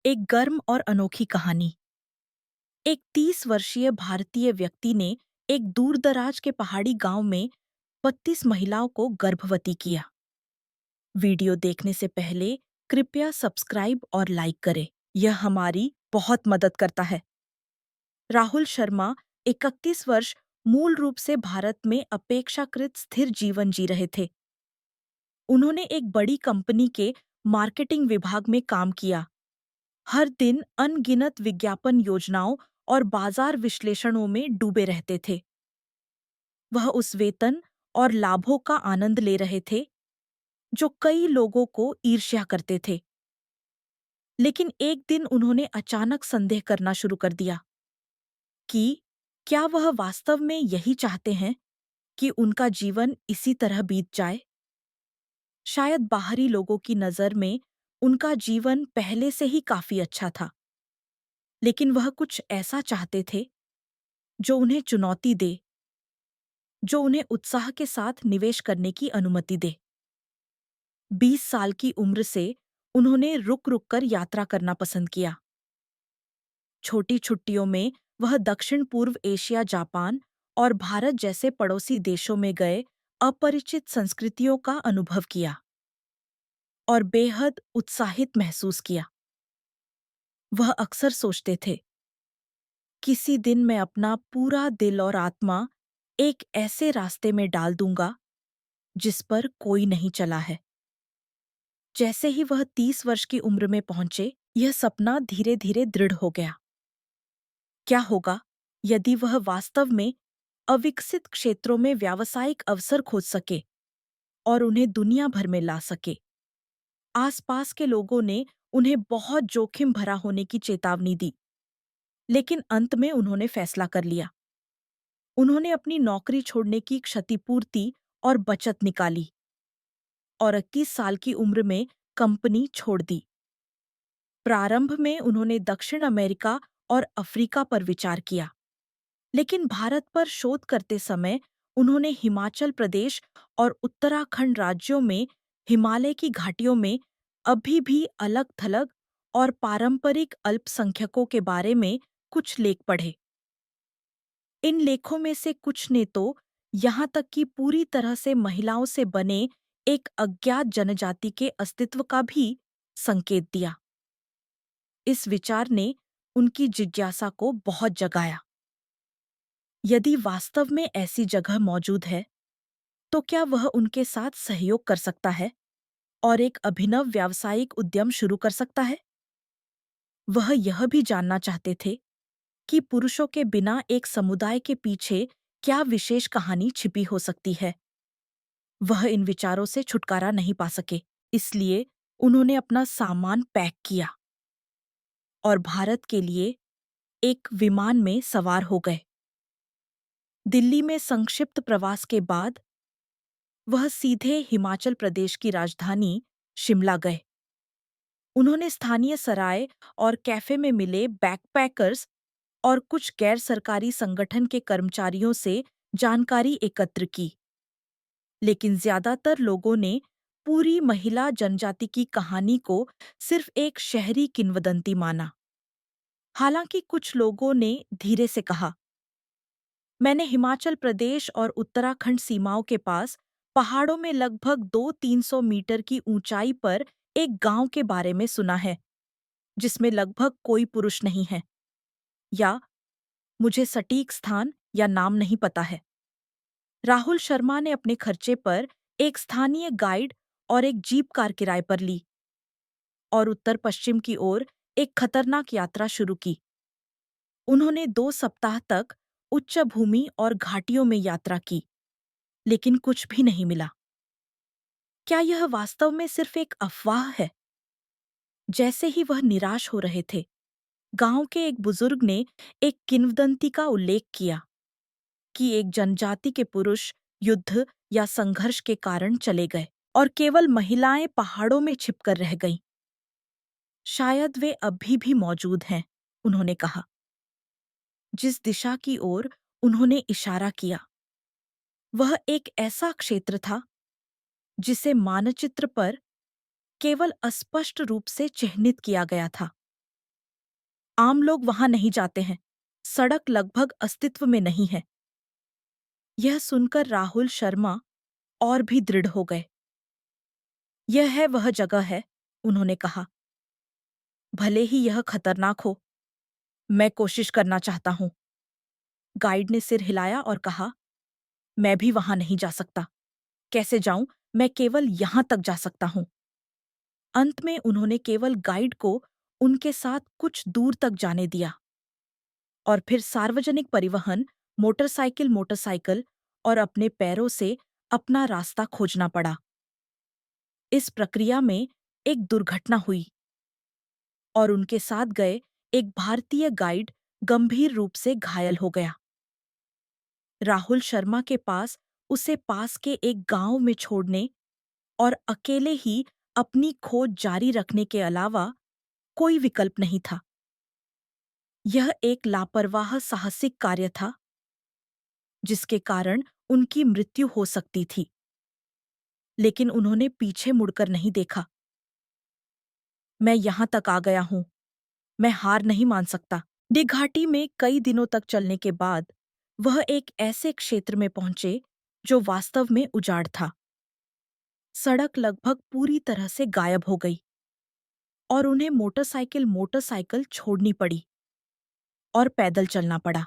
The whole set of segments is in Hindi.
एक गर्म और अनोखी कहानी। एक 30 वर्षीय भारतीय व्यक्ति ने एक दूरदराज के पहाड़ी गांव में 32 महिलाओं को गर्भवती किया। वीडियो देखने से पहले कृपया सब्सक्राइब और लाइक करें। यह हमारी बहुत मदद करता है। राहुल शर्मा 31 वर्ष मूल रूप से भारत में अपेक्षाकृत स्थिर जीवन जी रहे थे। उन्होंने एक बड़ी कंपनी के मार्केटिंग विभाग में काम किया। हर दिन अनगिनत विज्ञापन योजनाओं और बाजार विश्लेषणों में डूबे रहते थे। वह उस वेतन और लाभों का आनंद ले रहे थे जो कई लोगों को ईर्ष्या करते थे। लेकिन एक दिन उन्होंने अचानक संदेह करना शुरू कर दिया कि क्या वह वास्तव में यही चाहते हैं कि उनका जीवन इसी तरह बीत जाए। शायद बाहरी लोगों की नज़र में उनका जीवन पहले से ही काफी अच्छा था, लेकिन वह कुछ ऐसा चाहते थे जो उन्हें चुनौती दे, जो उन्हें उत्साह के साथ निवेश करने की अनुमति दे। 20 साल की उम्र से उन्होंने रुक-रुक कर यात्रा करना पसंद किया। छोटी छुट्टियों में वह दक्षिण पूर्व एशिया, जापान और भारत जैसे पड़ोसी देशों में गए, अपरिचित संस्कृतियों का अनुभव किया और बेहद उत्साहित महसूस किया। वह अक्सर सोचते थे, किसी दिन मैं अपना पूरा दिल और आत्मा एक ऐसे रास्ते में डाल दूंगा जिस पर कोई नहीं चला है। जैसे ही वह 30 वर्ष की उम्र में पहुंचे, यह सपना धीरे धीरे दृढ़ हो गया। क्या होगा यदि वह वास्तव में अविकसित क्षेत्रों में व्यावसायिक अवसर खोज सके और उन्हें दुनिया भर में ला सके। आसपास के लोगों ने उन्हें बहुत जोखिम भरा होने की चेतावनी दी, लेकिन अंत में उन्होंने फैसला कर लिया। उन्होंने अपनी नौकरी छोड़ने की क्षतिपूर्ति और बचत निकाली और 21 साल की उम्र में कंपनी छोड़ दी। प्रारंभ में उन्होंने दक्षिण अमेरिका और अफ्रीका पर विचार किया, लेकिन भारत पर शोध करते समय उन्होंने हिमाचल प्रदेश और उत्तराखंड राज्यों में हिमालय की घाटियों में अभी भी अलग-थलग और पारंपरिक अल्पसंख्यकों के बारे में कुछ लेख पढ़े। इन लेखों में से कुछ ने तो यहाँ तक कि पूरी तरह से महिलाओं से बने एक अज्ञात जनजाति के अस्तित्व का भी संकेत दिया। इस विचार ने उनकी जिज्ञासा को बहुत जगाया। यदि वास्तव में ऐसी जगह मौजूद है, तो क्या वह उनके साथ सहयोग कर सकता है और एक अभिनव व्यावसायिक उद्यम शुरू कर सकता है? वह यह भी जानना चाहते थे कि पुरुषों के बिना एक समुदाय के पीछे क्या विशेष कहानी छिपी हो सकती है। वह इन विचारों से छुटकारा नहीं पा सके, इसलिए उन्होंने अपना सामान पैक किया और भारत के लिए एक विमान में सवार हो गए। दिल्ली में संक्षिप्त प्रवास के बाद वह सीधे हिमाचल प्रदेश की राजधानी शिमला गए। उन्होंने स्थानीय सराय और कैफे में मिले बैकपैकर्स और कुछ गैर सरकारी संगठन के कर्मचारियों से जानकारी एकत्र की, लेकिन ज्यादातर लोगों ने पूरी महिला जनजाति की कहानी को सिर्फ एक शहरी किंवदंती माना। हालांकि कुछ लोगों ने धीरे से कहा, मैंने हिमाचल प्रदेश और उत्तराखंड सीमाओं के पास पहाड़ों में लगभग 200-300 मीटर की ऊंचाई पर एक गांव के बारे में सुना है जिसमें लगभग कोई पुरुष नहीं है, या मुझे सटीक स्थान या नाम नहीं पता है। राहुल शर्मा ने अपने खर्चे पर एक स्थानीय गाइड और एक जीप कार किराए पर ली और उत्तर पश्चिम की ओर एक खतरनाक यात्रा शुरू की। उन्होंने 2 सप्ताह तक उच्च भूमि और घाटियों में यात्रा की, लेकिन कुछ भी नहीं मिला। क्या यह वास्तव में सिर्फ एक अफवाह है? जैसे ही वह निराश हो रहे थे, गांव के एक बुजुर्ग ने एक किंवदंती का उल्लेख किया कि एक जनजाति के पुरुष युद्ध या संघर्ष के कारण चले गए और केवल महिलाएं पहाड़ों में छिपकर रह गईं। शायद वे अभी भी मौजूद हैं, उन्होंने कहा। जिस दिशा की ओर उन्होंने इशारा किया, वह एक ऐसा क्षेत्र था जिसे मानचित्र पर केवल अस्पष्ट रूप से चिह्नित किया गया था। आम लोग वहां नहीं जाते हैं। सड़क लगभग अस्तित्व में नहीं है। यह सुनकर राहुल शर्मा और भी दृढ़ हो गए। यह है वह जगह है, उन्होंने कहा। भले ही यह खतरनाक हो, मैं कोशिश करना चाहता हूं। गाइड ने सिर हिलाया और कहा, मैं भी वहां नहीं जा सकता। कैसे जाऊं? मैं केवल यहां तक जा सकता हूं। अंत में उन्होंने केवल गाइड को उनके साथ कुछ दूर तक जाने दिया और फिर सार्वजनिक परिवहन, मोटरसाइकिल मोटरसाइकिल और अपने पैरों से अपना रास्ता खोजना पड़ा। इस प्रक्रिया में एक दुर्घटना हुई और उनके साथ गए एक भारतीय गाइड गंभीर रूप से घायल हो गया। राहुल शर्मा के पास उसे पास के एक गांव में छोड़ने और अकेले ही अपनी खोज जारी रखने के अलावा कोई विकल्प नहीं था। यह एक लापरवाह साहसिक कार्य था जिसके कारण उनकी मृत्यु हो सकती थी, लेकिन उन्होंने पीछे मुड़कर नहीं देखा। मैं यहां तक आ गया हूं, मैं हार नहीं मान सकता। घाटी में कई दिनों तक चलने के बाद वह एक ऐसे क्षेत्र में पहुंचे जो वास्तव में उजाड़ था। सड़क लगभग पूरी तरह से गायब हो गई और उन्हें मोटरसाइकिल मोटरसाइकिल छोड़नी पड़ी और पैदल चलना पड़ा।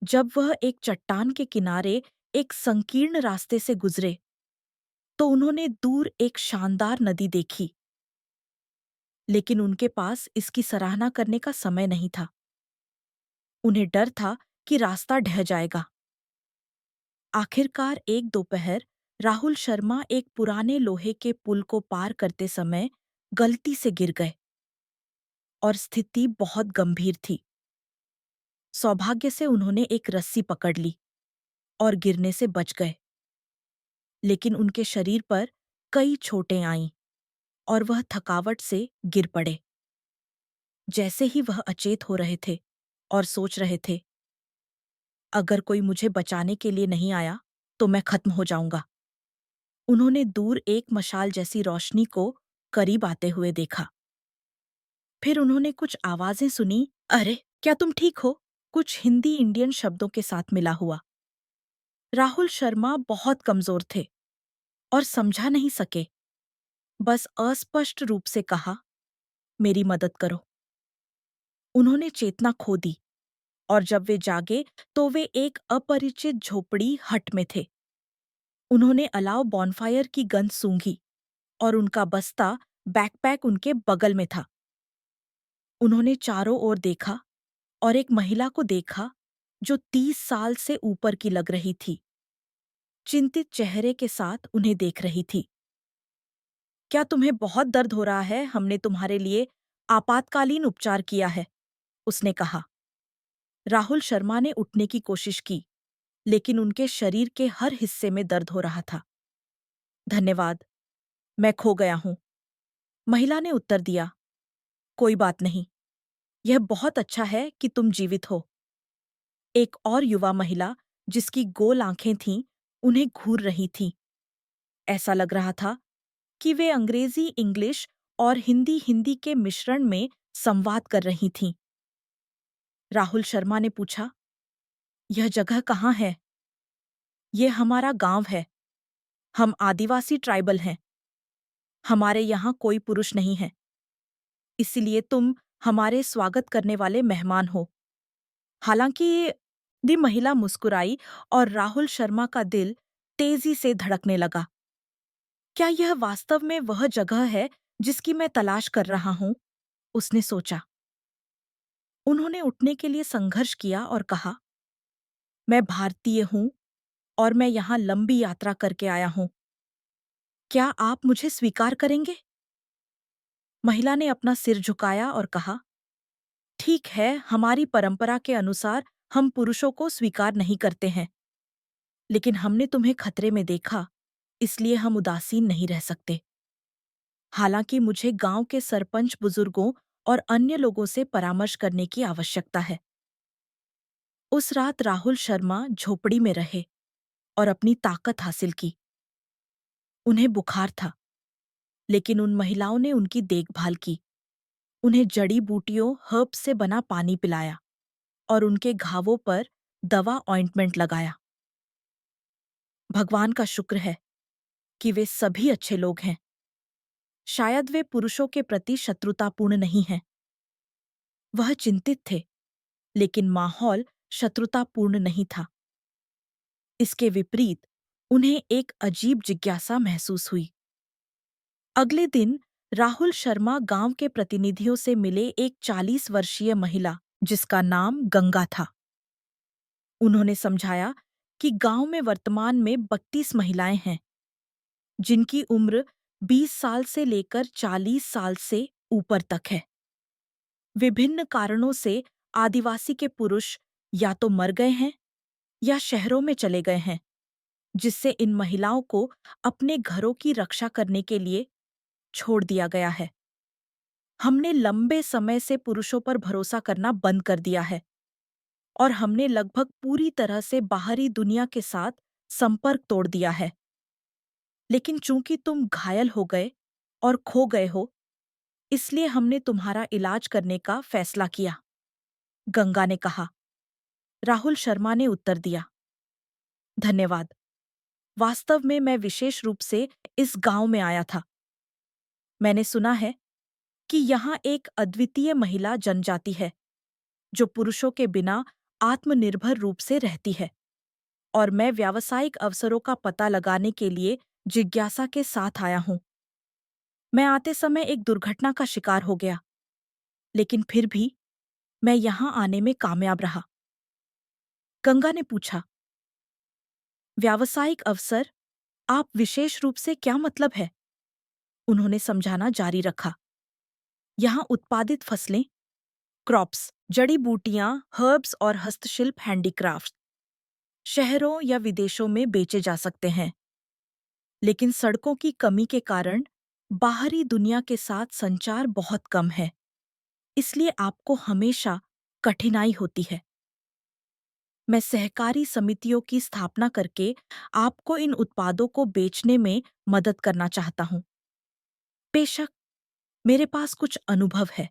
जब वह एक चट्टान के किनारे एक संकीर्ण रास्ते से गुजरे तो उन्होंने दूर एक शानदार नदी देखी, लेकिन उनके पास इसकी सराहना करने का समय नहीं था। उन्हें डर था कि रास्ता ढह जाएगा। आखिरकार एक दोपहर राहुल शर्मा एक पुराने लोहे के पुल को पार करते समय गलती से गिर गए और स्थिति बहुत गंभीर थी। सौभाग्य से उन्होंने एक रस्सी पकड़ ली और गिरने से बच गए, लेकिन उनके शरीर पर कई चोटें आईं और वह थकावट से गिर पड़े। जैसे ही वह अचेत हो रहे थे और सोच रहे थे, अगर कोई मुझे बचाने के लिए नहीं आया तो मैं खत्म हो जाऊंगा, उन्होंने दूर एक मशाल जैसी रोशनी को करीब आते हुए देखा। फिर उन्होंने कुछ आवाजें सुनी। अरे, क्या तुम ठीक हो? कुछ हिंदी इंडियन शब्दों के साथ मिला हुआ। राहुल शर्मा बहुत कमजोर थे और समझा नहीं सके, बस अस्पष्ट रूप से कहा, मेरी मदद करो। उन्होंने चेतना खो दी और जब वे जागे तो वे एक अपरिचित झोपड़ी हट में थे। उन्होंने अलाव बॉनफायर की गंध सूंघी और उनका बस्ता बैकपैक उनके बगल में था। उन्होंने चारों ओर देखा और एक महिला को देखा जो 30 साल से ऊपर की लग रही थी। चिंतित चेहरे के साथ उन्हें देख रही थी। क्या तुम्हें बहुत दर्द हो रहा है? हमने तुम्हारे लिए आपातकालीन उपचार किया है, उसने कहा। राहुल शर्मा ने उठने की कोशिश की, लेकिन उनके शरीर के हर हिस्से में दर्द हो रहा था। धन्यवाद, मैं खो गया हूं, महिला ने उत्तर दिया। कोई बात नहीं, यह बहुत अच्छा है कि तुम जीवित हो। एक और युवा महिला, जिसकी गोल आंखें थीं, उन्हें घूर रही थीं। ऐसा लग रहा था कि वे अंग्रेजी इंग्लिश और हिंदी हिंदी के मिश्रण में संवाद कर रही थीं। राहुल शर्मा ने पूछा, यह जगह कहाँ है? ये हमारा गांव है। हम आदिवासी ट्राइबल हैं। हमारे यहाँ कोई पुरुष नहीं है, इसलिए तुम हमारे स्वागत करने वाले मेहमान हो। हालांकि दी महिला मुस्कुराई और राहुल शर्मा का दिल तेजी से धड़कने लगा। क्या यह वास्तव में वह जगह है जिसकी मैं तलाश कर रहा हूं? उसने सोचा। उन्होंने उठने के लिए संघर्ष किया और कहा, मैं भारतीय हूं और मैं यहाँ लंबी यात्रा करके आया हूं। क्या आप मुझे स्वीकार करेंगे? महिला ने अपना सिर झुकाया और कहा, ठीक है, हमारी परंपरा के अनुसार हम पुरुषों को स्वीकार नहीं करते हैं, लेकिन हमने तुम्हें खतरे में देखा, इसलिए हम उदासीन नहीं रह सकते। हालांकि मुझे गांव के सरपंच बुजुर्गों और अन्य लोगों से परामर्श करने की आवश्यकता है। उस रात राहुल शर्मा झोपड़ी में रहे और अपनी ताकत हासिल की। उन्हें बुखार था, लेकिन उन महिलाओं ने उनकी देखभाल की उन्हें जड़ी बूटियों हर्ब से बना पानी पिलाया और उनके घावों पर दवा ऑइंटमेंट लगाया। भगवान का शुक्र है कि वे सभी अच्छे लोग हैं। शायद वे पुरुषों के प्रति शत्रुतापूर्ण नहीं हैं। वह चिंतित थे, लेकिन माहौल शत्रुतापूर्ण नहीं था। इसके विपरीत उन्हें एक अजीब जिज्ञासा महसूस हुई। अगले दिन राहुल शर्मा गांव के प्रतिनिधियों से मिले एक 40 वर्षीय महिला, जिसका नाम गंगा था। उन्होंने समझाया कि गांव में वर्तमान में 32 महिलाएं हैं, जिनकी उम्र 20 साल से लेकर 40 साल से ऊपर तक है। विभिन्न कारणों से आदिवासी के पुरुष या तो मर गए हैं या शहरों में चले गए हैं, जिससे इन महिलाओं को अपने घरों की रक्षा करने के लिए छोड़ दिया गया है। हमने लंबे समय से पुरुषों पर भरोसा करना बंद कर दिया है और हमने लगभग पूरी तरह से बाहरी दुनिया के साथ संपर्क तोड़ दिया है। लेकिन चूंकि तुम घायल हो गए और खो गए हो, इसलिए हमने तुम्हारा इलाज करने का फैसला किया, गंगा ने कहा। राहुल शर्मा ने उत्तर दिया, धन्यवाद। वास्तव में मैं विशेष रूप से इस गांव में आया था। मैंने सुना है कि यहाँ एक अद्वितीय महिला जनजाति है जो पुरुषों के बिना आत्मनिर्भर रूप से रहती है, और मैं व्यावसायिक अवसरों का पता लगाने के लिए जिज्ञासा के साथ आया हूँ। मैं आते समय एक दुर्घटना का शिकार हो गया, लेकिन फिर भी मैं यहाँ आने में कामयाब रहा। गंगा ने पूछा, व्यावसायिक अवसर? आप विशेष रूप से क्या मतलब है? उन्होंने समझाना जारी रखा। यहाँ उत्पादित फसलें, क्रॉप्स, जड़ी बूटियां, हर्ब्स और हस्तशिल्प हैंडीक्राफ्ट शहरों या विदेशों में बेचे जा सकते हैं, लेकिन सड़कों की कमी के कारण बाहरी दुनिया के साथ संचार बहुत कम है, इसलिए आपको हमेशा कठिनाई होती है। मैं सहकारी समितियों की स्थापना करके आपको इन उत्पादों को बेचने में मदद करना चाहता हूँ। बेशक मेरे पास कुछ अनुभव है,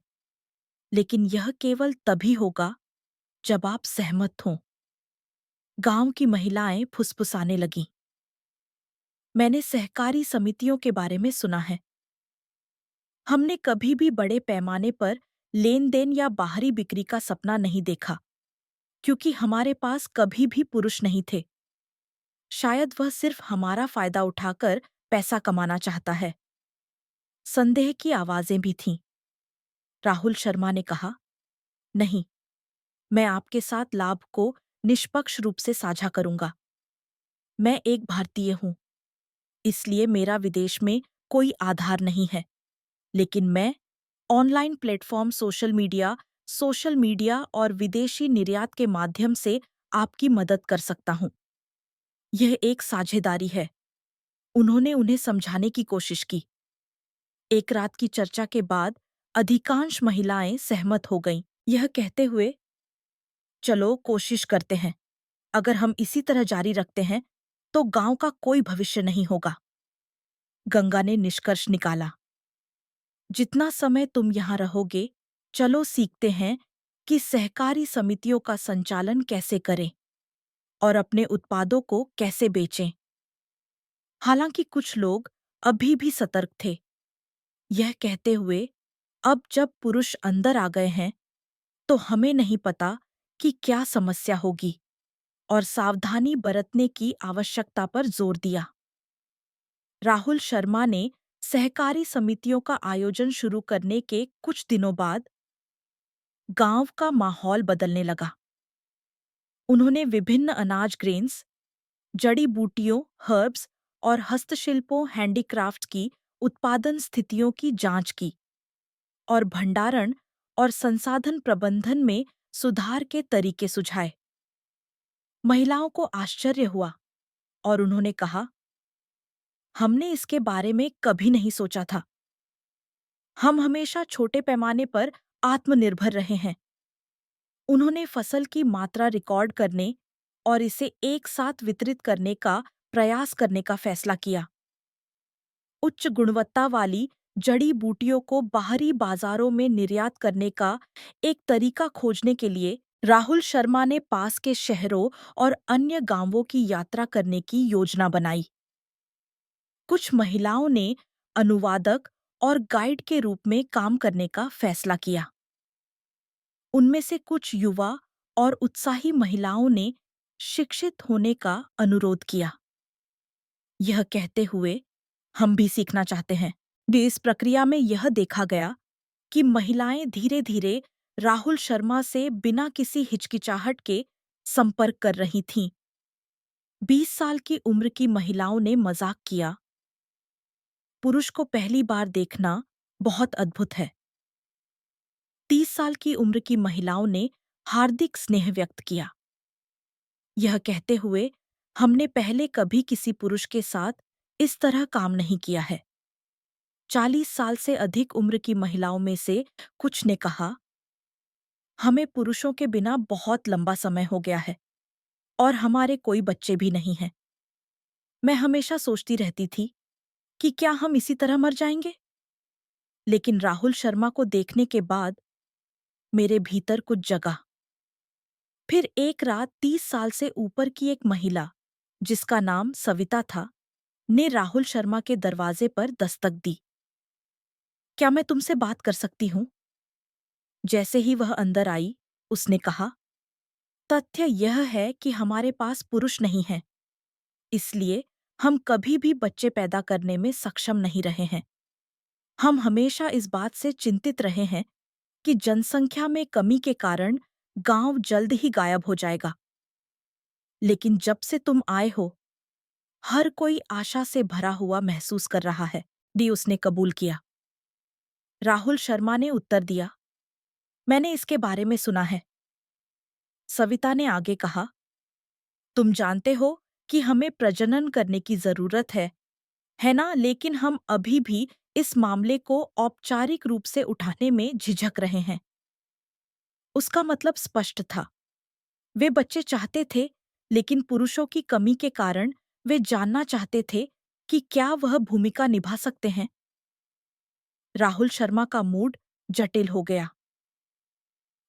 लेकिन यह केवल तभी होगा जब आप सहमत हों। गांव की महिलाएं फुसफुसाने लगीं। मैंने सहकारी समितियों के बारे में सुना है। हमने कभी भी बड़े पैमाने पर लेन-देन या बाहरी बिक्री का सपना नहीं देखा, क्योंकि हमारे पास कभी भी पुरुष नहीं थे। शायद वह सिर्फ हमारा फायदा उठाकर पैसा कमाना चाहता है। संदेह की आवाजें भी थीं। राहुल शर्मा ने कहा, नहीं, मैं आपके साथ लाभ को निष्पक्ष रूप से साझा करूंगा। मैं एक भारतीय हूं, इसलिए मेरा विदेश में कोई आधार नहीं है, लेकिन मैं ऑनलाइन प्लेटफॉर्म, सोशल मीडिया और विदेशी निर्यात के माध्यम से आपकी मदद कर सकता हूं। यह एक साझेदारी है। उन्होंने उन्हें समझाने की कोशिश की। एक रात की चर्चा के बाद अधिकांश महिलाएं सहमत हो गईं, यह कहते हुए, चलो कोशिश करते हैं। अगर हम इसी तरह जारी रखते हैं, तो गांव का कोई भविष्य नहीं होगा। गंगा ने निष्कर्ष निकाला, जितना समय तुम यहाँ रहोगे, चलो सीखते हैं कि सहकारी समितियों का संचालन कैसे करें और अपने उत्पादों को कैसे बेचें। हालांकि कुछ लोग अभी भी सतर्क थे, यह कहते हुए, अब जब पुरुष अंदर आ गए हैं, तो हमें नहीं पता कि क्या समस्या होगी, और सावधानी बरतने की आवश्यकता पर जोर दिया। राहुल शर्मा ने सहकारी समितियों का आयोजन शुरू करने के कुछ दिनों बाद गांव का माहौल बदलने लगा। उन्होंने विभिन्न अनाज ग्रेन्स, जड़ी बूटियों, हर्ब्स और हस्तशिल्पों हैंडीक्राफ्ट की उत्पादन स्थितियों की जांच की और भंडारण और संसाधन प्रबंधन में सुधार के तरीके सुझाए। महिलाओं को आश्चर्य हुआ और उन्होंने कहा, हमने इसके बारे में कभी नहीं सोचा था। हम हमेशा छोटे पैमाने पर आत्मनिर्भर रहे हैं। उन्होंने फसल की मात्रा रिकॉर्ड करने और इसे एक साथ वितरित करने का प्रयास करने का फैसला किया। उच्च गुणवत्ता वाली जड़ी बूटियों को बाहरी बाजारों में निर्यात करने का एक तरीका खोजने के लिए राहुल शर्मा ने पास के शहरों और अन्य गांवों की यात्रा करने की योजना बनाई। कुछ महिलाओं ने अनुवादक और गाइड के रूप में काम करने का फैसला किया। उनमें से कुछ युवा और उत्साही महिलाओं ने शिक्षित होने का अनुरोध किया, यह कहते हुए हम भी सीखना चाहते हैं। भी इस प्रक्रिया में यह देखा गया कि महिलाएं धीरे-धीरे राहुल शर्मा से बिना किसी हिचकिचाहट के संपर्क कर रही थीं। 20 साल की उम्र की महिलाओं ने मजाक किया, पुरुष को पहली बार देखना बहुत अद्भुत है। 30 साल की उम्र की महिलाओं ने हार्दिक स्नेह व्यक्त किया, यह कहते हुए हमने पहले कभी किसी पुरुष के साथ इस तरह काम नहीं किया है। 40 साल से अधिक उम्र की महिलाओं में से कुछ ने कहा, हमें पुरुषों के बिना बहुत लंबा समय हो गया है और हमारे कोई बच्चे भी नहीं हैं। मैं हमेशा सोचती रहती थी कि क्या हम इसी तरह मर जाएंगे? लेकिन राहुल शर्मा को देखने के बाद मेरे भीतर कुछ जगा। फिर एक रात 30 साल से ऊपर की एक महिला, जिसका नाम सविता था, ने राहुल शर्मा के दरवाजे पर दस्तक दी। क्या मैं तुमसे बात कर सकती हूँ? जैसे ही वह अंदर आई, उसने कहा, तथ्य यह है कि हमारे पास पुरुष नहीं है, इसलिए हम कभी भी बच्चे पैदा करने में सक्षम नहीं रहे हैं। हम हमेशा इस बात से चिंतित रहे हैं कि जनसंख्या में कमी के कारण गांव जल्द ही गायब हो जाएगा। लेकिन जब से तुम आए हो, हर कोई आशा से भरा हुआ महसूस कर रहा है। दी उसने कबूल किया। राहुल शर्मा ने उत्तर दिया, मैंने इसके बारे में सुना है। सविता ने आगे कहा, तुम जानते हो कि हमें प्रजनन करने की जरूरत है ना? लेकिन हम अभी भी इस मामले को औपचारिक रूप से उठाने में झिझक रहे हैं। उसका मतलब स्पष्ट था। वे बच्चे चाहते थे, लेकिन पुरुषों की कमी के कारण वे जानना चाहते थे कि क्या वह भूमिका निभा सकते हैं। राहुल शर्मा का मूड जटिल हो गया।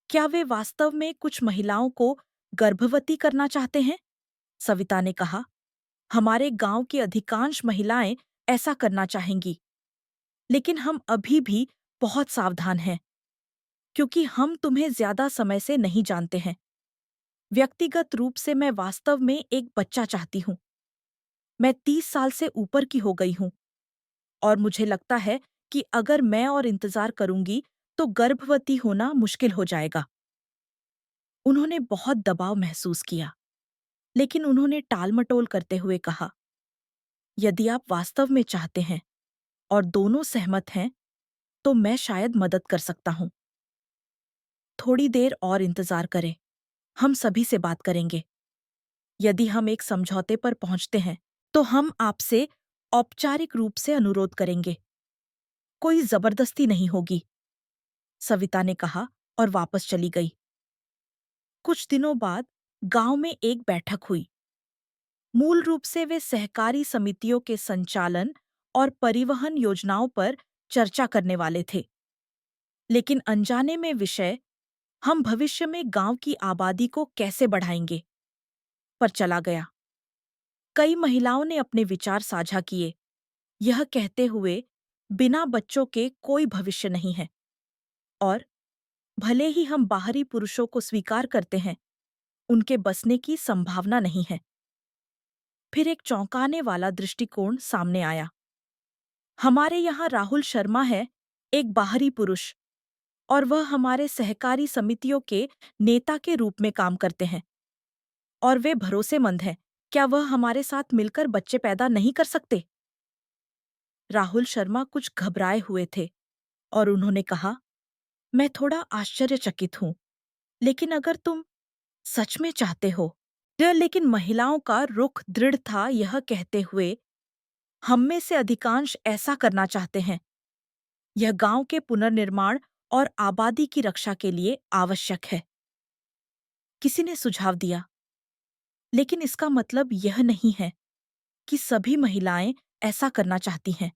क्या वे वास्तव में कुछ महिलाओं को गर्भवती करना चाहते हैं? सविता ने कहा, हमारे गांव की अधिकांश महिलाएं ऐसा करना चाहेंगी, लेकिन हम अभी भी बहुत सावधान हैं, क्योंकि हम तुम्हें ज्यादा समय से नहीं जानते हैं। व्यक्तिगत रूप से मैं वास्तव में एक बच्चा चाहती हूँ। मैं 30 साल से ऊपर की हो गई हूँ और मुझे लगता है कि अगर मैं और इंतजार करूंगी तो गर्भवती होना मुश्किल हो जाएगा। उन्होंने बहुत दबाव महसूस किया, लेकिन उन्होंने टालमटोल करते हुए कहा, यदि आप वास्तव में चाहते हैं और दोनों सहमत हैं, तो मैं शायद मदद कर सकता हूँ। थोड़ी देर और इंतजार करें, हम सभी से बात करेंगे। यदि हम एक समझौते पर पहुंचते हैं, तो हम आपसे औपचारिक रूप से अनुरोध करेंगे। कोई जबरदस्ती नहीं होगी, सविता ने कहा और वापस चली गई। कुछ दिनों बाद गांव में एक बैठक हुई। मूल रूप से वे सहकारी समितियों के संचालन और परिवहन योजनाओं पर चर्चा करने वाले थे। लेकिन अनजाने में विषय, हम भविष्य में गांव की आबादी को कैसे बढ़ाएंगे, पर चला गया। कई महिलाओं ने अपने विचार साझा किए, यह कहते हुए बिना बच्चों के कोई भविष्य नहीं है, और भले ही हम बाहरी पुरुषों को स्वीकार करते हैं, उनके बसने की संभावना नहीं है। फिर एक चौंकाने वाला दृष्टिकोण सामने आया। हमारे यहाँ राहुल शर्मा है, एक बाहरी पुरुष, और वह हमारे सहकारी समितियों के नेता के रूप में काम करते हैं, और वे भरोसेमंद हैं। क्या वह हमारे साथ मिलकर बच्चे पैदा नहीं कर सकते? राहुल शर्मा कुछ घबराए हुए थे और उन्होंने कहा, मैं थोड़ा आश्चर्यचकित हूँ, लेकिन अगर तुम सच में चाहते हो। लेकिन महिलाओं का रुख दृढ़ था, यह कहते हुए, हम में से अधिकांश ऐसा करना चाहते हैं। यह गांव के पुनर्निर्माण और आबादी की रक्षा के लिए आवश्यक है। किसी ने सुझाव दिया, लेकिन इसका मतलब यह नहीं है कि सभी महिलाएं ऐसा करना चाहती हैं।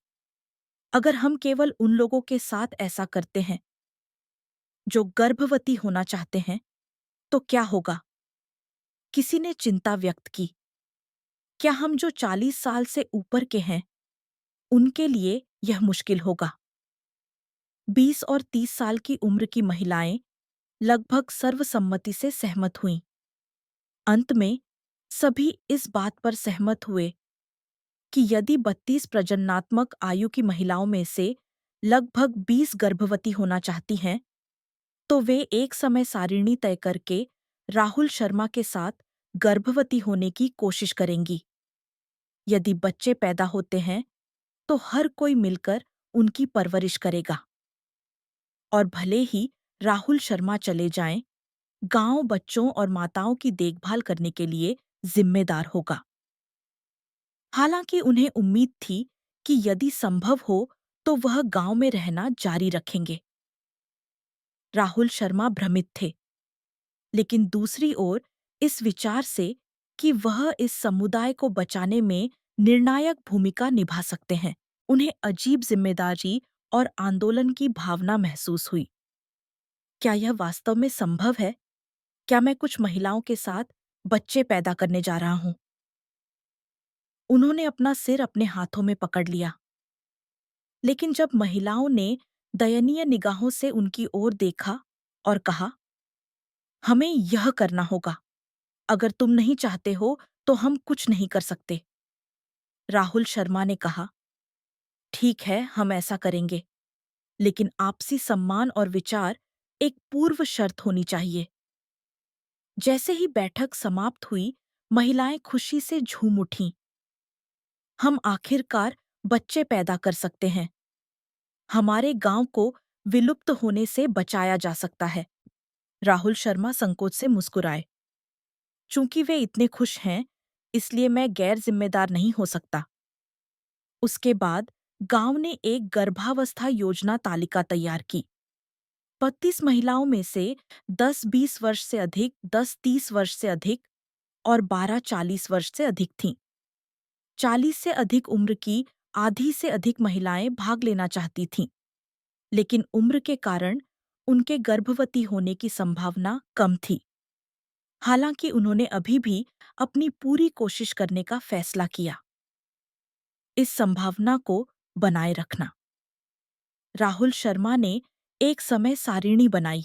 अगर हम केवल उन लोगों के साथ ऐसा करते हैं जो गर्भवती होना चाहते हैं, तो क्या होगा? किसी ने चिंता व्यक्त की। क्या हम जो 40 साल से ऊपर के हैं, उनके लिए यह मुश्किल होगा? 20 और 30 साल की उम्र की महिलाएं लगभग सर्वसम्मति से सहमत हुईं। अंत में सभी इस बात पर सहमत हुए कि यदि 32 प्रजननात्मक आयु की महिलाओं में से लगभग 20 गर्भवती होना चाहती हैं, तो वे एक समय सारिणी तय करके राहुल शर्मा के साथ गर्भवती होने की कोशिश करेंगी। यदि बच्चे पैदा होते हैं, तो हर कोई मिलकर उनकी परवरिश करेगा। और भले ही राहुल शर्मा चले जाएं, गांव बच्चों और माताओं की देखभाल करने के लिए जिम्मेदार होगा। हालांकि उन्हें उम्मीद थी कि यदि संभव हो तो वह गांव में रहना जारी रखेंगे। राहुल शर्मा भ्रमित थे, लेकिन दूसरी ओर इस विचार से कि वह इस समुदाय को बचाने में निर्णायक भूमिका निभा सकते हैं, उन्हें अजीब जिम्मेदारी और आंदोलन की भावना महसूस हुई। क्या यह वास्तव में संभव है? क्या मैं कुछ महिलाओं के साथ बच्चे पैदा करने जा रहा हूं? उन्होंने अपना सिर अपने हाथों में पकड़ लिया। लेकिन जब महिलाओं ने दयनीय निगाहों से उनकी ओर देखा और कहा, हमें यह करना होगा। अगर तुम नहीं चाहते हो तो हम कुछ नहीं कर सकते। राहुल शर्मा ने कहा, ठीक है, हम ऐसा करेंगे, लेकिन आपसी सम्मान और विचार एक पूर्व शर्त होनी चाहिए। जैसे ही बैठक समाप्त हुई, महिलाएं खुशी से झूम उठीं। हम आखिरकार बच्चे पैदा कर सकते हैं। हमारे गांव को विलुप्त होने से बचाया जा सकता है। राहुल शर्मा संकोच से मुस्कुराए। चूंकि वे इतने खुश हैं, इसलिए मैं गैर जिम्मेदार नहीं हो सकता। उसके बाद गांव ने एक गर्भावस्था योजना तालिका तैयार की। 32 महिलाओं में से 10-20 वर्ष से अधिक, 10-30 वर्ष से अधिक और 12-40 वर्ष से अधिक थीं। 40 से अधिक उम्र की आधी से अधिक महिलाएं भाग लेना चाहती थीं, लेकिन उम्र के कारण उनके गर्भवती होने की संभावना कम थी। हालांकि उन्होंने अभी भी अपनी पूरी कोशिश करने का फैसला किया। इस संभावना को बनाए रखना। राहुल शर्मा ने एक समय सारिणी बनाई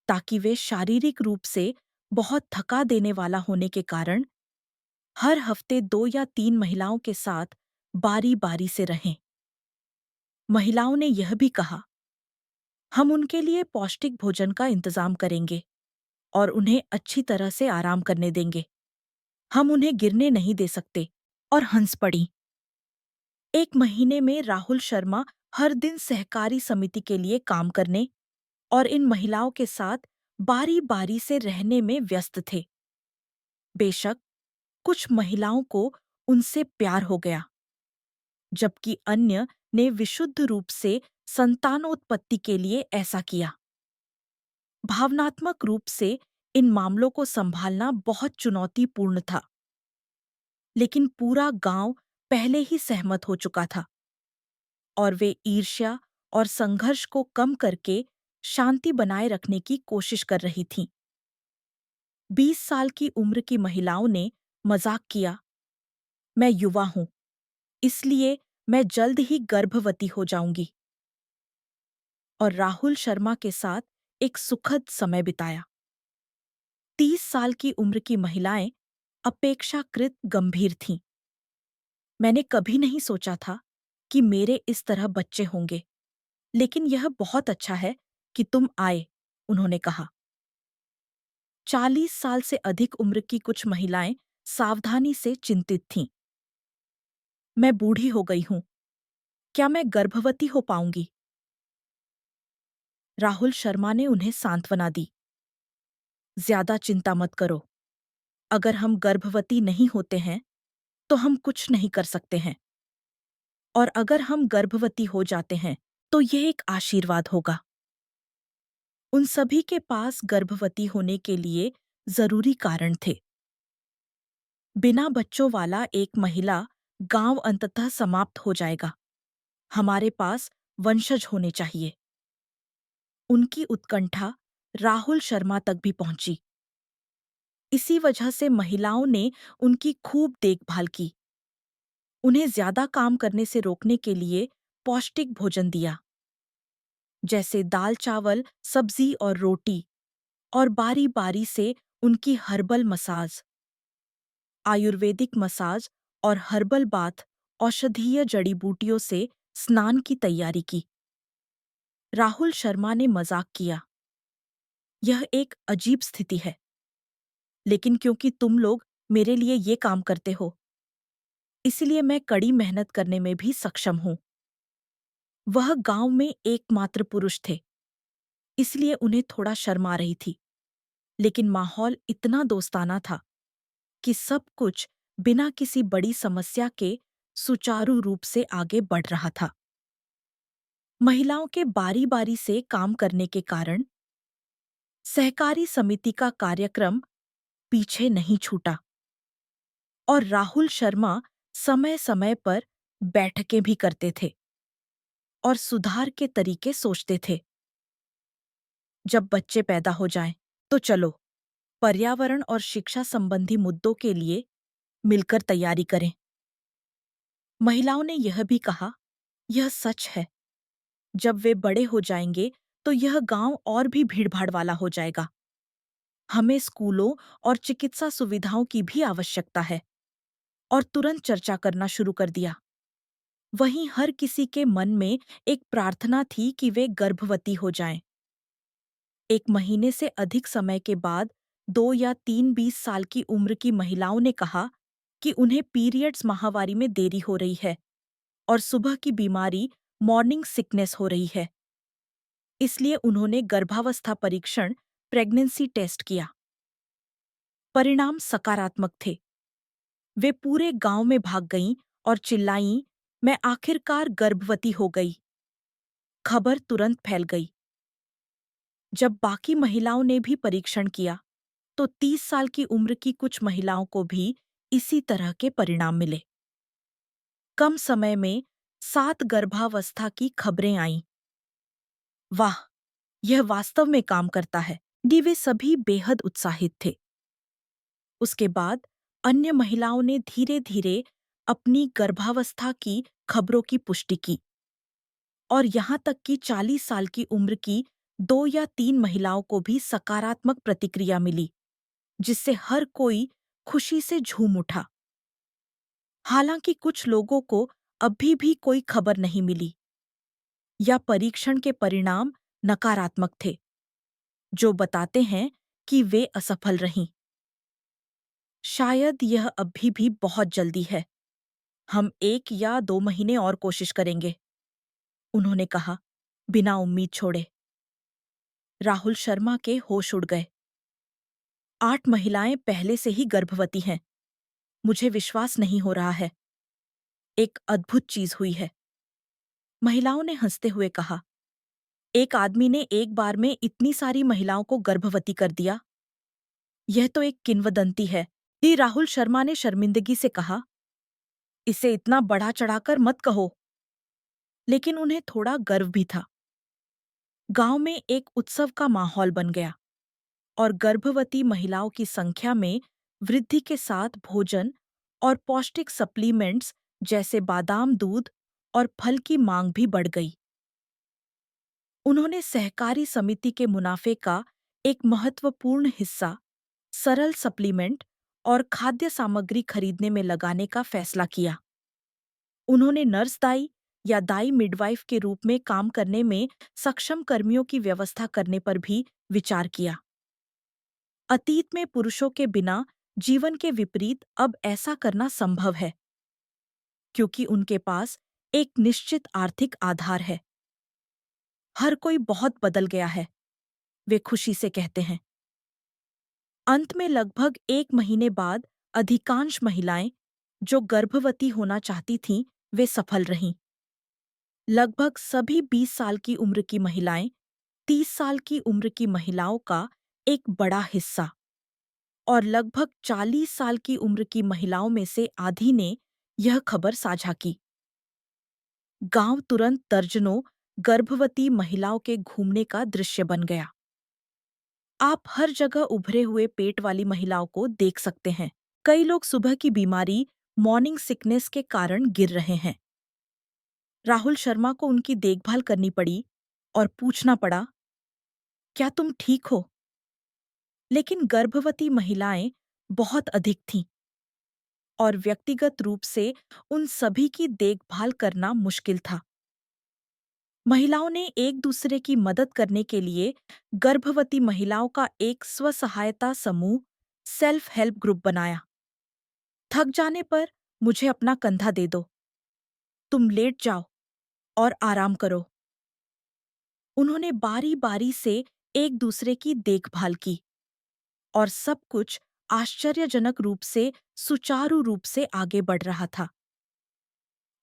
ताकि वे शारीरिक रूप से बहुत थका देने वाला होने के कारण हर हफ्ते 2 या 3 महिलाओं के साथ बारी-बारी से रहें। महिलाओं ने यह भी कहा, हम उनके लिए पौष्टिक भोजन का इंतजाम करेंगे और उन्हें अच्छी तरह से आराम करने देंगे। हम उन्हें गिरने नहीं दे सकते। और हंस पड़ी। 1 महीने में राहुल शर्मा हर दिन सहकारी समिति के लिए काम करने और इन महिलाओं के साथ बारी-बारी से रहने में व्यस्त थे। बेशक, कुछ महिलाओं को उनसे प्यार हो गया, जबकि अन्य ने विशुद्ध रूप से संतानोत्पत्ति के लिए ऐसा किया। भावनात्मक रूप से इन मामलों को संभालना बहुत चुनौतीपूर्ण था, लेकिन पूरा गांव पहले ही सहमत हो चुका था और वे ईर्ष्या और संघर्ष को कम करके शांति बनाए रखने की कोशिश कर रही थीं। 20 साल की उम्र की महिलाओं ने मजाक किया, मैं युवा हूं, इसलिए मैं जल्द ही गर्भवती हो जाऊंगी। और राहुल शर्मा के साथ एक सुखद समय बिताया। 30 साल की उम्र की महिलाएं अपेक्षाकृत गंभीर थीं। मैंने कभी नहीं सोचा था कि मेरे इस तरह बच्चे होंगे, लेकिन यह बहुत अच्छा है कि तुम आए, उन्होंने कहा। 40 साल से अधिक उम्र की कुछ महिलाएं सावधानी से चिंतित थीं। मैं बूढ़ी हो गई हूं, क्या मैं गर्भवती हो पाऊंगी? राहुल शर्मा ने उन्हें सांत्वना दी। ज्यादा चिंता मत करो। अगर हम गर्भवती नहीं होते हैं, तो हम कुछ नहीं कर सकते हैं। और अगर हम गर्भवती हो जाते हैं, तो यह एक आशीर्वाद होगा। उन सभी के पास गर्भवती होने के लिए जरूरी कारण थे। बिना बच्चों वाला एक महिला गांव अंततः समाप्त हो जाएगा। हमारे पास वंशज होने चाहिए। उनकी उत्कंठा राहुल शर्मा तक भी पहुंची। इसी वजह से महिलाओं ने उनकी खूब देखभाल की। उन्हें ज्यादा काम करने से रोकने के लिए पौष्टिक भोजन दिया, जैसे दाल चावल, सब्जी और रोटी, और बारी बारी से उनकी हर्बल मसाज, आयुर्वेदिक मसाज और हर्बल बाथ, औषधीय जड़ी बूटियों से स्नान की तैयारी की। राहुल शर्मा ने मजाक किया, यह एक अजीब स्थिति है, लेकिन क्योंकि तुम लोग मेरे लिए ये काम करते हो, इसलिए मैं कड़ी मेहनत करने में भी सक्षम हूं। वह गांव में एकमात्र पुरुष थे, इसलिए उन्हें थोड़ा शर्म आ रही थी, लेकिन माहौल इतना दोस्ताना था कि सब कुछ बिना किसी बड़ी समस्या के सुचारू रूप से आगे बढ़ रहा था। महिलाओं के बारी-बारी से काम करने के कारण सहकारी समिति का कार्यक्रम पीछे नहीं छूटा और राहुल शर्मा समय-समय पर बैठकें भी करते थे और सुधार के तरीके सोचते थे। जब बच्चे पैदा हो जाएं, तो चलो पर्यावरण और शिक्षा संबंधी मुद्दों के लिए मिलकर तैयारी करें। महिलाओं ने यह भी कहा, यह सच है, जब वे बड़े हो जाएंगे तो यह गांव और भी भीड़भाड़ वाला हो जाएगा। हमें स्कूलों और चिकित्सा सुविधाओं की भी आवश्यकता है, और तुरंत चर्चा करना शुरू कर दिया। वहीं हर किसी के मन में एक प्रार्थना थी कि वे गर्भवती हो जाएं। 1 महीने से अधिक समय के बाद 2 या 3 20 साल की उम्र की महिलाओं ने कहा कि उन्हें पीरियड्स माहवारी में देरी हो रही है और सुबह की बीमारी मॉर्निंग सिकनेस हो रही है। इसलिए उन्होंने गर्भावस्था परीक्षण प्रेगनेंसी टेस्ट किया। परिणाम सकारात्मक थे। वे पूरे गांव में भाग गईं और चिल्लाईं, मैं आखिरकार गर्भवती हो गई। खबर तुरंत फैल गई। जब बाकी महिलाओं ने भी परीक्षण किया, तो 30 साल की उम्र की कुछ महिलाओं को भी इसी तरह के परिणाम मिले। कम समय में 7 गर्भावस्था की खबरें आईं। वाह! यह वास्तव में काम करता है। वे सभी बेहद उत्साहित थे। उसके बाद अन्य महिलाओं ने धीरे-धीरे अपनी गर्भावस्था की खबरों की पुष्टि की, और यहाँ तक कि 40 साल की उम्र की 2 या 3 महिलाओं को भी सकारात्मक प्रतिक्रिया मिली, जिससे हर कोई खुशी से झूम उठा। हालांकि कुछ लोगों को अभी भी कोई खबर नहीं मिली, या परीक्षण के परिणाम नकारात्मक थे, जो बताते हैं कि वे असफल रहीं। शायद यह अभी भी बहुत जल्दी है। हम 1 या 2 महीने और कोशिश करेंगे, उन्होंने कहा, बिना उम्मीद छोड़े। राहुल शर्मा के होश उड़ गए। 8 महिलाएं पहले से ही गर्भवती हैं। मुझे विश्वास नहीं हो रहा है। एक अद्भुत चीज हुई है। महिलाओं ने हंसते हुए कहा, एक आदमी ने एक बार में इतनी सारी महिलाओं को गर्भवती कर दिया। यह तो एक किंवदंती है। राहुल शर्मा ने शर्मिंदगी से कहा, इसे इतना बढ़ा चढ़ाकर मत कहो। लेकिन उन्हें थोड़ा गर्व भी था। गांव में एक उत्सव का माहौल बन गया, और गर्भवती महिलाओं की संख्या में वृद्धि के साथ भोजन और पौष्टिक सप्लीमेंट्स जैसे बादाम दूध और फल की मांग भी बढ़ गई। उन्होंने सहकारी समिति के मुनाफे का एक महत्वपूर्ण हिस्सा सरल सप्लीमेंट और खाद्य सामग्री खरीदने में लगाने का फैसला किया। उन्होंने नर्स दाई या दाई मिडवाइफ के रूप में काम करने में सक्षम कर्मियों की व्यवस्था करने पर भी विचार किया। अतीत में पुरुषों के बिना जीवन के विपरीत अब ऐसा करना संभव है, क्योंकि उनके पास एक निश्चित आर्थिक आधार है। हर कोई बहुत बदल गया है, वे खुशी से कहते हैं। अंत में लगभग 1 महीने बाद अधिकांश महिलाएं जो गर्भवती होना चाहती थीं, वे सफल रहीं। लगभग सभी 20 साल की उम्र की महिलाएं, 30 साल की उम्र की महिलाओं का एक बड़ा हिस्सा, और लगभग 40 साल की उम्र की महिलाओं में से आधी ने यह खबर साझा की। गांव तुरंत दर्जनों गर्भवती महिलाओं के घूमने का दृश्य बन गया। आप हर जगह उभरे हुए पेट वाली महिलाओं को देख सकते हैं। कई लोग सुबह की बीमारी, मॉर्निंग सिकनेस के कारण गिर रहे हैं। राहुल शर्मा को उनकी देखभाल करनी पड़ी और पूछना पड़ा, क्या तुम ठीक हो? लेकिन गर्भवती महिलाएं बहुत अधिक थीं और व्यक्तिगत रूप से उन सभी की देखभाल करना मुश्किल था। महिलाओं ने एक दूसरे की मदद करने के लिए गर्भवती महिलाओं का एक स्व-सहायता समूह, सेल्फ हेल्प ग्रुप बनाया। थक जाने पर मुझे अपना कंधा दे दो, तुम लेट जाओ और आराम करो। उन्होंने बारी-बारी से एक दूसरे की देखभाल की और सब कुछ आश्चर्यजनक रूप से सुचारू रूप से आगे बढ़ रहा था।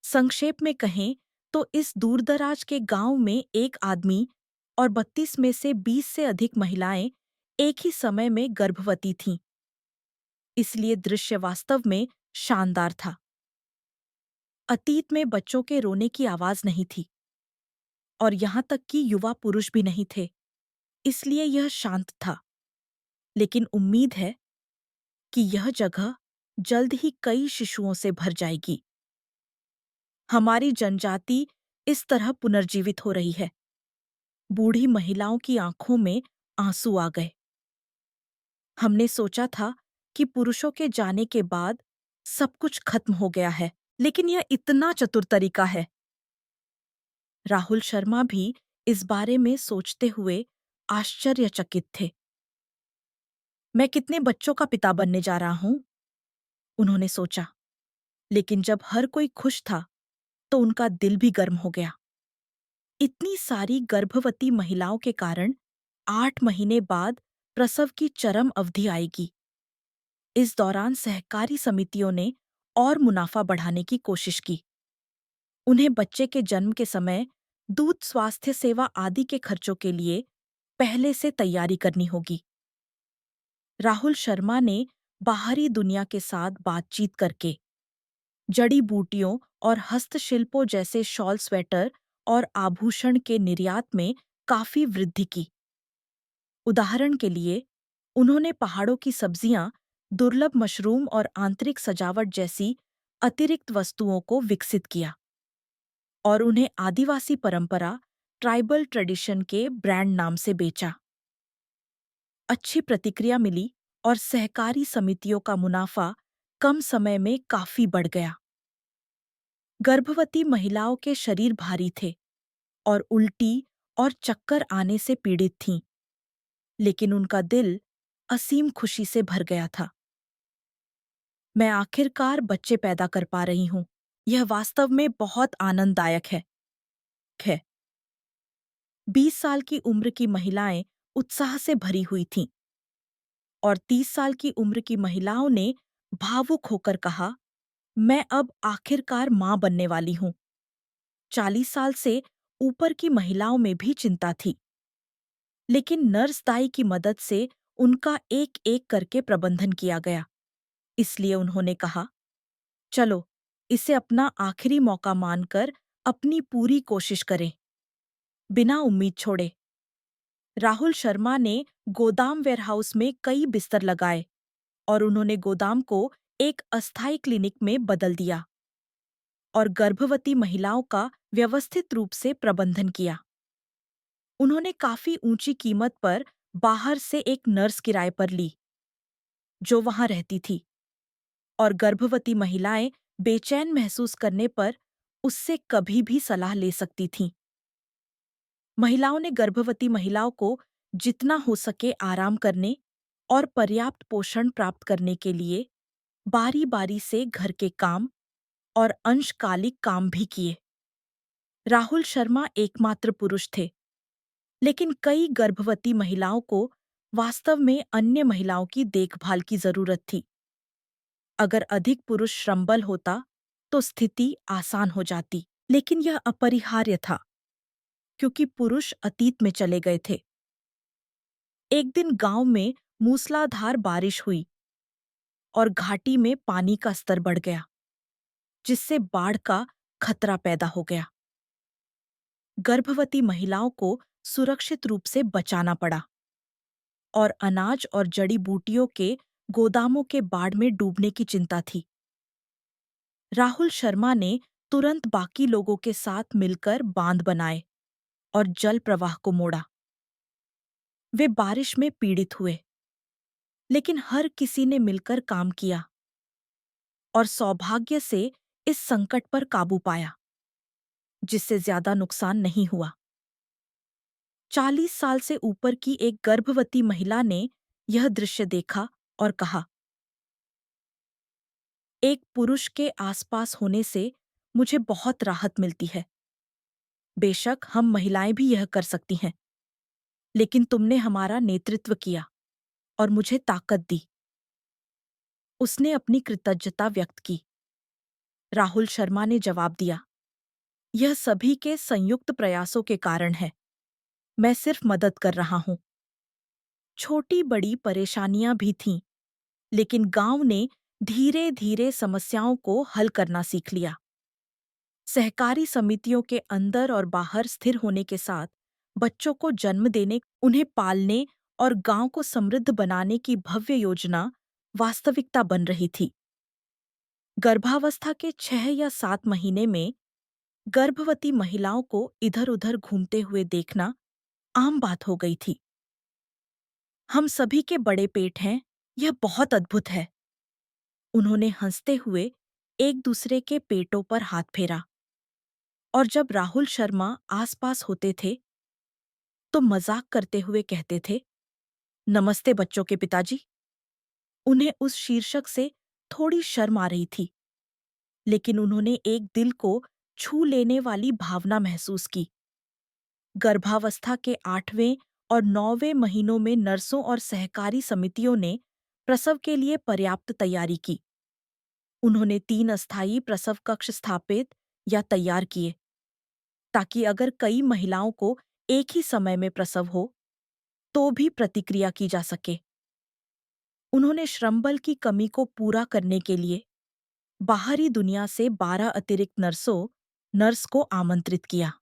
संक्षेप में कहें तो इस दूरदराज के गांव में एक आदमी और 32 में से 20 से अधिक महिलाएं एक ही समय में गर्भवती थीं। इसलिए दृश्य वास्तव में शानदार था। अतीत में बच्चों के रोने की आवाज नहीं थी और यहां तक कि युवा पुरुष भी नहीं थे, इसलिए यह शांत था। लेकिन उम्मीद है कि यह जगह जल्द ही कई शिशुओं से भर जाएगी। हमारी जनजाति इस तरह पुनर्जीवित हो रही है। बूढ़ी महिलाओं की आंखों में आंसू आ गए। हमने सोचा था कि पुरुषों के जाने के बाद सब कुछ खत्म हो गया है, लेकिन यह इतना चतुर तरीका है। राहुल शर्मा भी इस बारे में सोचते हुए आश्चर्यचकित थे। मैं कितने बच्चों का पिता बनने जा रहा हूं? उन्होंने सोचा। लेकिन जब हर कोई खुश था, तो उनका दिल भी गर्म हो गया। इतनी सारी गर्भवती महिलाओं के कारण 8 महीने बाद प्रसव की चरम अवधि आएगी। इस दौरान सहकारी समितियों ने और मुनाफा बढ़ाने की कोशिश की। उन्हें बच्चे के जन्म के समय दूध, स्वास्थ्य सेवा आदि के खर्चों के लिए पहले से तैयारी करनी होगी। राहुल शर्मा ने बाहरी दुनिया के साथ बातचीत करके जड़ी बूटियों और हस्तशिल्पों जैसे शॉल, स्वेटर और आभूषण के निर्यात में काफी वृद्धि की। उदाहरण के लिए, उन्होंने पहाड़ों की सब्जियां, दुर्लभ मशरूम और आंतरिक सजावट जैसी अतिरिक्त वस्तुओं को विकसित किया और उन्हें आदिवासी परंपरा, ट्राइबल ट्रेडिशन के ब्रांड नाम से बेचा। अच्छी प्रतिक्रिया मिली और सहकारी समितियों का मुनाफा कम समय में काफी बढ़ गया। गर्भवती महिलाओं के शरीर भारी थे और उल्टी और चक्कर आने से पीड़ित थीं, लेकिन उनका दिल असीम खुशी से भर गया था। मैं आखिरकार बच्चे पैदा कर पा रही हूँ। यह वास्तव में बहुत आनंददायक है। 20 साल की उम्र की महिलाएं उत्साह से भरी हुई थीं और 30 साल की उम्र की महिलाओं ने भावुक होकर कहा, मैं अब आखिरकार मां बनने वाली हूं। 40 साल से ऊपर की महिलाओं में भी चिंता थी, लेकिन नर्स दाई की मदद से उनका एक-एक करके प्रबंधन किया गया। इसलिए उन्होंने कहा, चलो, इसे अपना आखिरी मौका मानकर अपनी पूरी कोशिश करें, बिना उम्मीद छोड़े। राहुल शर्मा ने गोदाम वेयरहाउस में कई बिस्तर लगाए और उन्होंने गोदाम को एक अस्थायी क्लिनिक में बदल दिया और गर्भवती महिलाओं का व्यवस्थित रूप से प्रबंधन किया। उन्होंने काफी ऊंची कीमत पर बाहर से एक नर्स किराए पर ली, जो वहां रहती थी, और गर्भवती महिलाएं बेचैन महसूस करने पर उससे कभी भी सलाह ले सकती थीं। महिलाओं ने गर्भवती महिलाओं को जितना हो सके आराम करने और पर्याप्त पोषण प्राप्त करने के लिए बारी-बारी से घर के काम और अंशकालिक काम भी किए। राहुल शर्मा एकमात्र पुरुष थे, लेकिन कई गर्भवती महिलाओं को वास्तव में अन्य महिलाओं की देखभाल की जरूरत थी। अगर अधिक पुरुष श्रमबल होता, तो स्थिति आसान हो जाती, लेकिन यह अपरिहार्य था, क्योंकि पुरुष अतीत में चले गए थे। एक दिन गांव में मूसलाधार बारिश हुई और घाटी में पानी का स्तर बढ़ गया, जिससे बाढ़ का खतरा पैदा हो गया। गर्भवती महिलाओं को सुरक्षित रूप से बचाना पड़ा और अनाज और जड़ी बूटियों के गोदामों के बाढ़ में डूबने की चिंता थी। राहुल शर्मा ने तुरंत बाकी लोगों के साथ मिलकर बांध बनाए और जल प्रवाह को मोड़ा। वे बारिश में पीड़ित हुए, लेकिन हर किसी ने मिलकर काम किया और सौभाग्य से इस संकट पर काबू पाया, जिससे ज्यादा नुकसान नहीं हुआ। 40 साल से ऊपर की एक गर्भवती महिला ने यह दृश्य देखा और कहा, एक पुरुष के आसपास होने से मुझे बहुत राहत मिलती है। बेशक हम महिलाएं भी यह कर सकती हैं, लेकिन तुमने हमारा नेतृत्व किया और मुझे ताकत दी। उसने अपनी कृतज्ञता व्यक्त की। राहुल शर्मा ने जवाब दिया, यह सभी के संयुक्त प्रयासों के कारण है। मैं सिर्फ मदद कर रहा हूं। छोटी बड़ी परेशानियां भी थीं, लेकिन गांव ने धीरे धीरे समस्याओं को हल करना सीख लिया। सहकारी समितियों के अंदर और बाहर स्थिर होने के साथ बच्चों को जन्म देने, उन्हें पालने और गांव को समृद्ध बनाने की भव्य योजना वास्तविकता बन रही थी। गर्भावस्था के 6 या 7 महीने में गर्भवती महिलाओं को इधर-उधर घूमते हुए देखना आम बात हो गई थी। हम सभी के बड़े पेट हैं, यह बहुत अद्भुत है। उन्होंने हंसते हुए एक दूसरे के पेटों पर हाथ फेरा और जब राहुल शर्मा आसपास होते थे, तो मजाक करते हुए कहते थे, नमस्ते बच्चों के पिताजी। उन्हें उस शीर्षक से थोड़ी शर्म आ रही थी, लेकिन उन्होंने एक दिल को छू लेने वाली भावना महसूस की। गर्भावस्था के 8वें और 9वें महीनों में नर्सों और सहकारी समितियों ने प्रसव के लिए पर्याप्त तैयारी की। उन्होंने 3 अस्थायी प्रसव कक्ष स्थापित या तैयार किए, ताकि अगर कई महिलाओं को एक ही समय में प्रसव हो, तो भी प्रतिक्रिया की जा सके। उन्होंने श्रमबल की कमी को पूरा करने के लिए बाहरी दुनिया से 12 अतिरिक्त नर्स को आमंत्रित किया।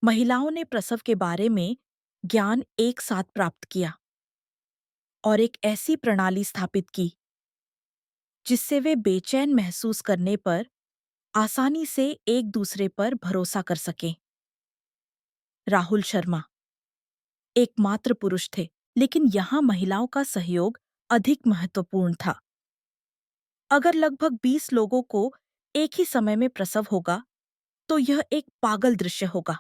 महिलाओं ने प्रसव के बारे में ज्ञान एक साथ प्राप्त किया और एक ऐसी प्रणाली स्थापित की जिससे वे बेचैन महसूस करने पर आसानी से एक दूसरे पर भरोसा कर सकें। राहुल शर्मा एकमात्र पुरुष थे, लेकिन यहाँ महिलाओं का सहयोग अधिक महत्वपूर्ण था। अगर लगभग 20 लोगों को एक ही समय में प्रसव होगा, तो यह एक पागल दृश्य होगा।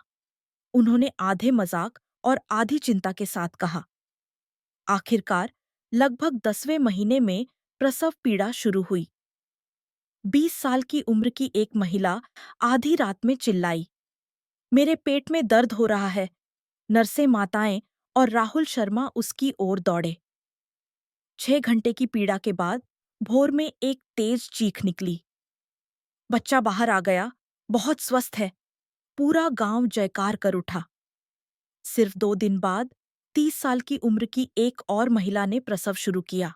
उन्होंने आधे मजाक और आधी चिंता के साथ कहा। आखिरकार लगभग 10वें महीने में प्रसव पीड़ा शुरू हुई। 20 साल की उम्र की एक महिला आधी रात में चिल्लाई, मेरे पेट में दर्द हो रहा है। नर्सें माताएं और राहुल शर्मा उसकी ओर दौड़े। 6 घंटे की पीड़ा के बाद भोर में एक तेज चीख निकली। बच्चा बाहर आ गया, बहुत स्वस्थ है। पूरा गांव जयकार कर उठा। सिर्फ 2 दिन बाद 30 साल की उम्र की एक और महिला ने प्रसव शुरू किया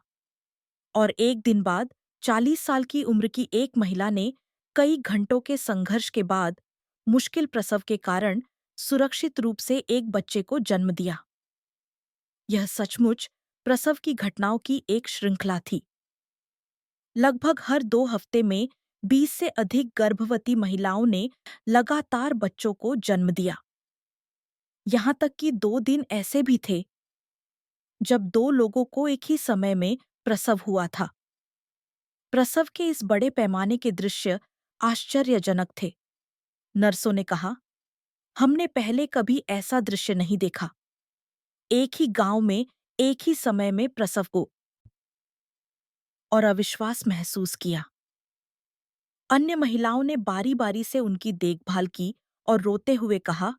और एक दिन बाद 40 साल की उम्र की एक महिला ने कई घंटों के संघर्ष के बाद मुश्किल प्रसव के कारण सुरक्षित रूप से एक बच्चे को जन्म दिया। यह सचमुच प्रसव की घटनाओं की एक श्रृंखला थी। लगभग हर 2 हफ्ते में 20 से अधिक गर्भवती महिलाओं ने लगातार बच्चों को जन्म दिया। यहाँ तक कि 2 दिन ऐसे भी थे जब 2 लोगों को एक ही समय में प्रसव हुआ था। प्रसव के इस बड़े पैमाने के दृश्य आश्चर्यजनक थे। नर्सों ने कहा, हमने पहले कभी ऐसा दृश्य नहीं देखा। एक ही गांव में एक ही समय में प्रसव को और अविश्वास महसूस किया। अन्य महिलाओं ने बारी-बारी से उनकी देखभाल की और रोते हुए कहा,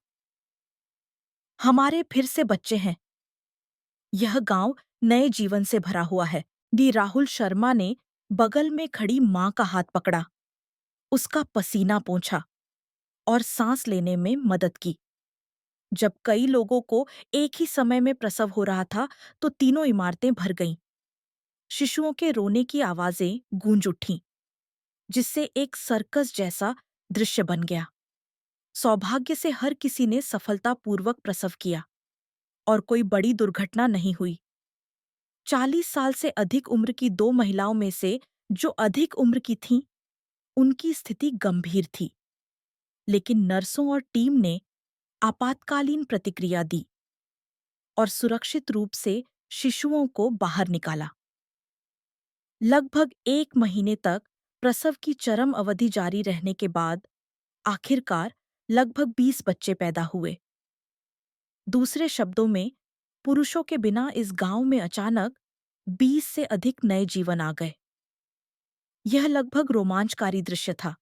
हमारे फिर से बच्चे हैं। यह गांव नए जीवन से भरा हुआ है। डी राहुल शर्मा ने बगल में खड़ी मां का हाथ पकड़ा, उसका पसीना पोंछा और सांस लेने में मदद की। जब कई लोगों को एक ही समय में प्रसव हो रहा था, तो तीनों इमारतें भर गईं। शिशुओं के रोने की आवाजें गूंज उठीं, जिससे एक सर्कस जैसा दृश्य बन गया। सौभाग्य से हर किसी ने सफलतापूर्वक प्रसव किया और कोई बड़ी दुर्घटना नहीं हुई। 40 साल से अधिक उम्र की दो महिलाओं में से जो अधिक उम्र की थीं, उनकी स्थिति गंभीर थी, लेकिन नर्सों और टीम ने आपातकालीन प्रतिक्रिया दी और सुरक्षित रूप से शिशुओं को बाहर निकाला। लगभग 1 महीने तक प्रसव की चरम अवधि जारी रहने के बाद आखिरकार लगभग 20 बच्चे पैदा हुए। दूसरे शब्दों में, पुरुषों के बिना इस गांव में अचानक 20 से अधिक नए जीवन आ गए। यह लगभग रोमांचकारी दृश्य था।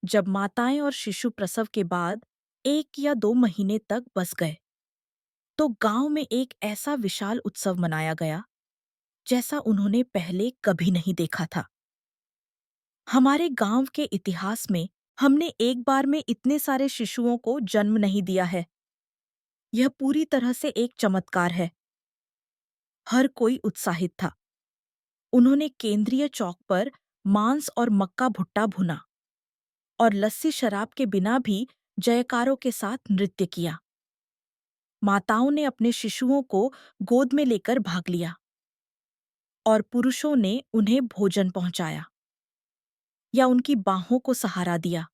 जब माताएं और शिशु प्रसव के बाद 1 या 2 महीने तक बस गए, तो गांव में एक ऐसा विशाल उत्सव मनाया गया जैसा उन्होंने पहले कभी नहीं देखा था। हमारे गांव के इतिहास में हमने एक बार में इतने सारे शिशुओं को जन्म नहीं दिया है। यह पूरी तरह से एक चमत्कार है। हर कोई उत्साहित था। उन्होंने केंद्रीय चौक पर मांस और मक्का भुट्टा भुना और लस्सी शराब के बिना भी जयकारों के साथ नृत्य किया। माताओं ने अपने शिशुओं को गोद में लेकर भाग लिया और पुरुषों ने उन्हें भोजन पहुंचाया या उनकी बाहों को सहारा दिया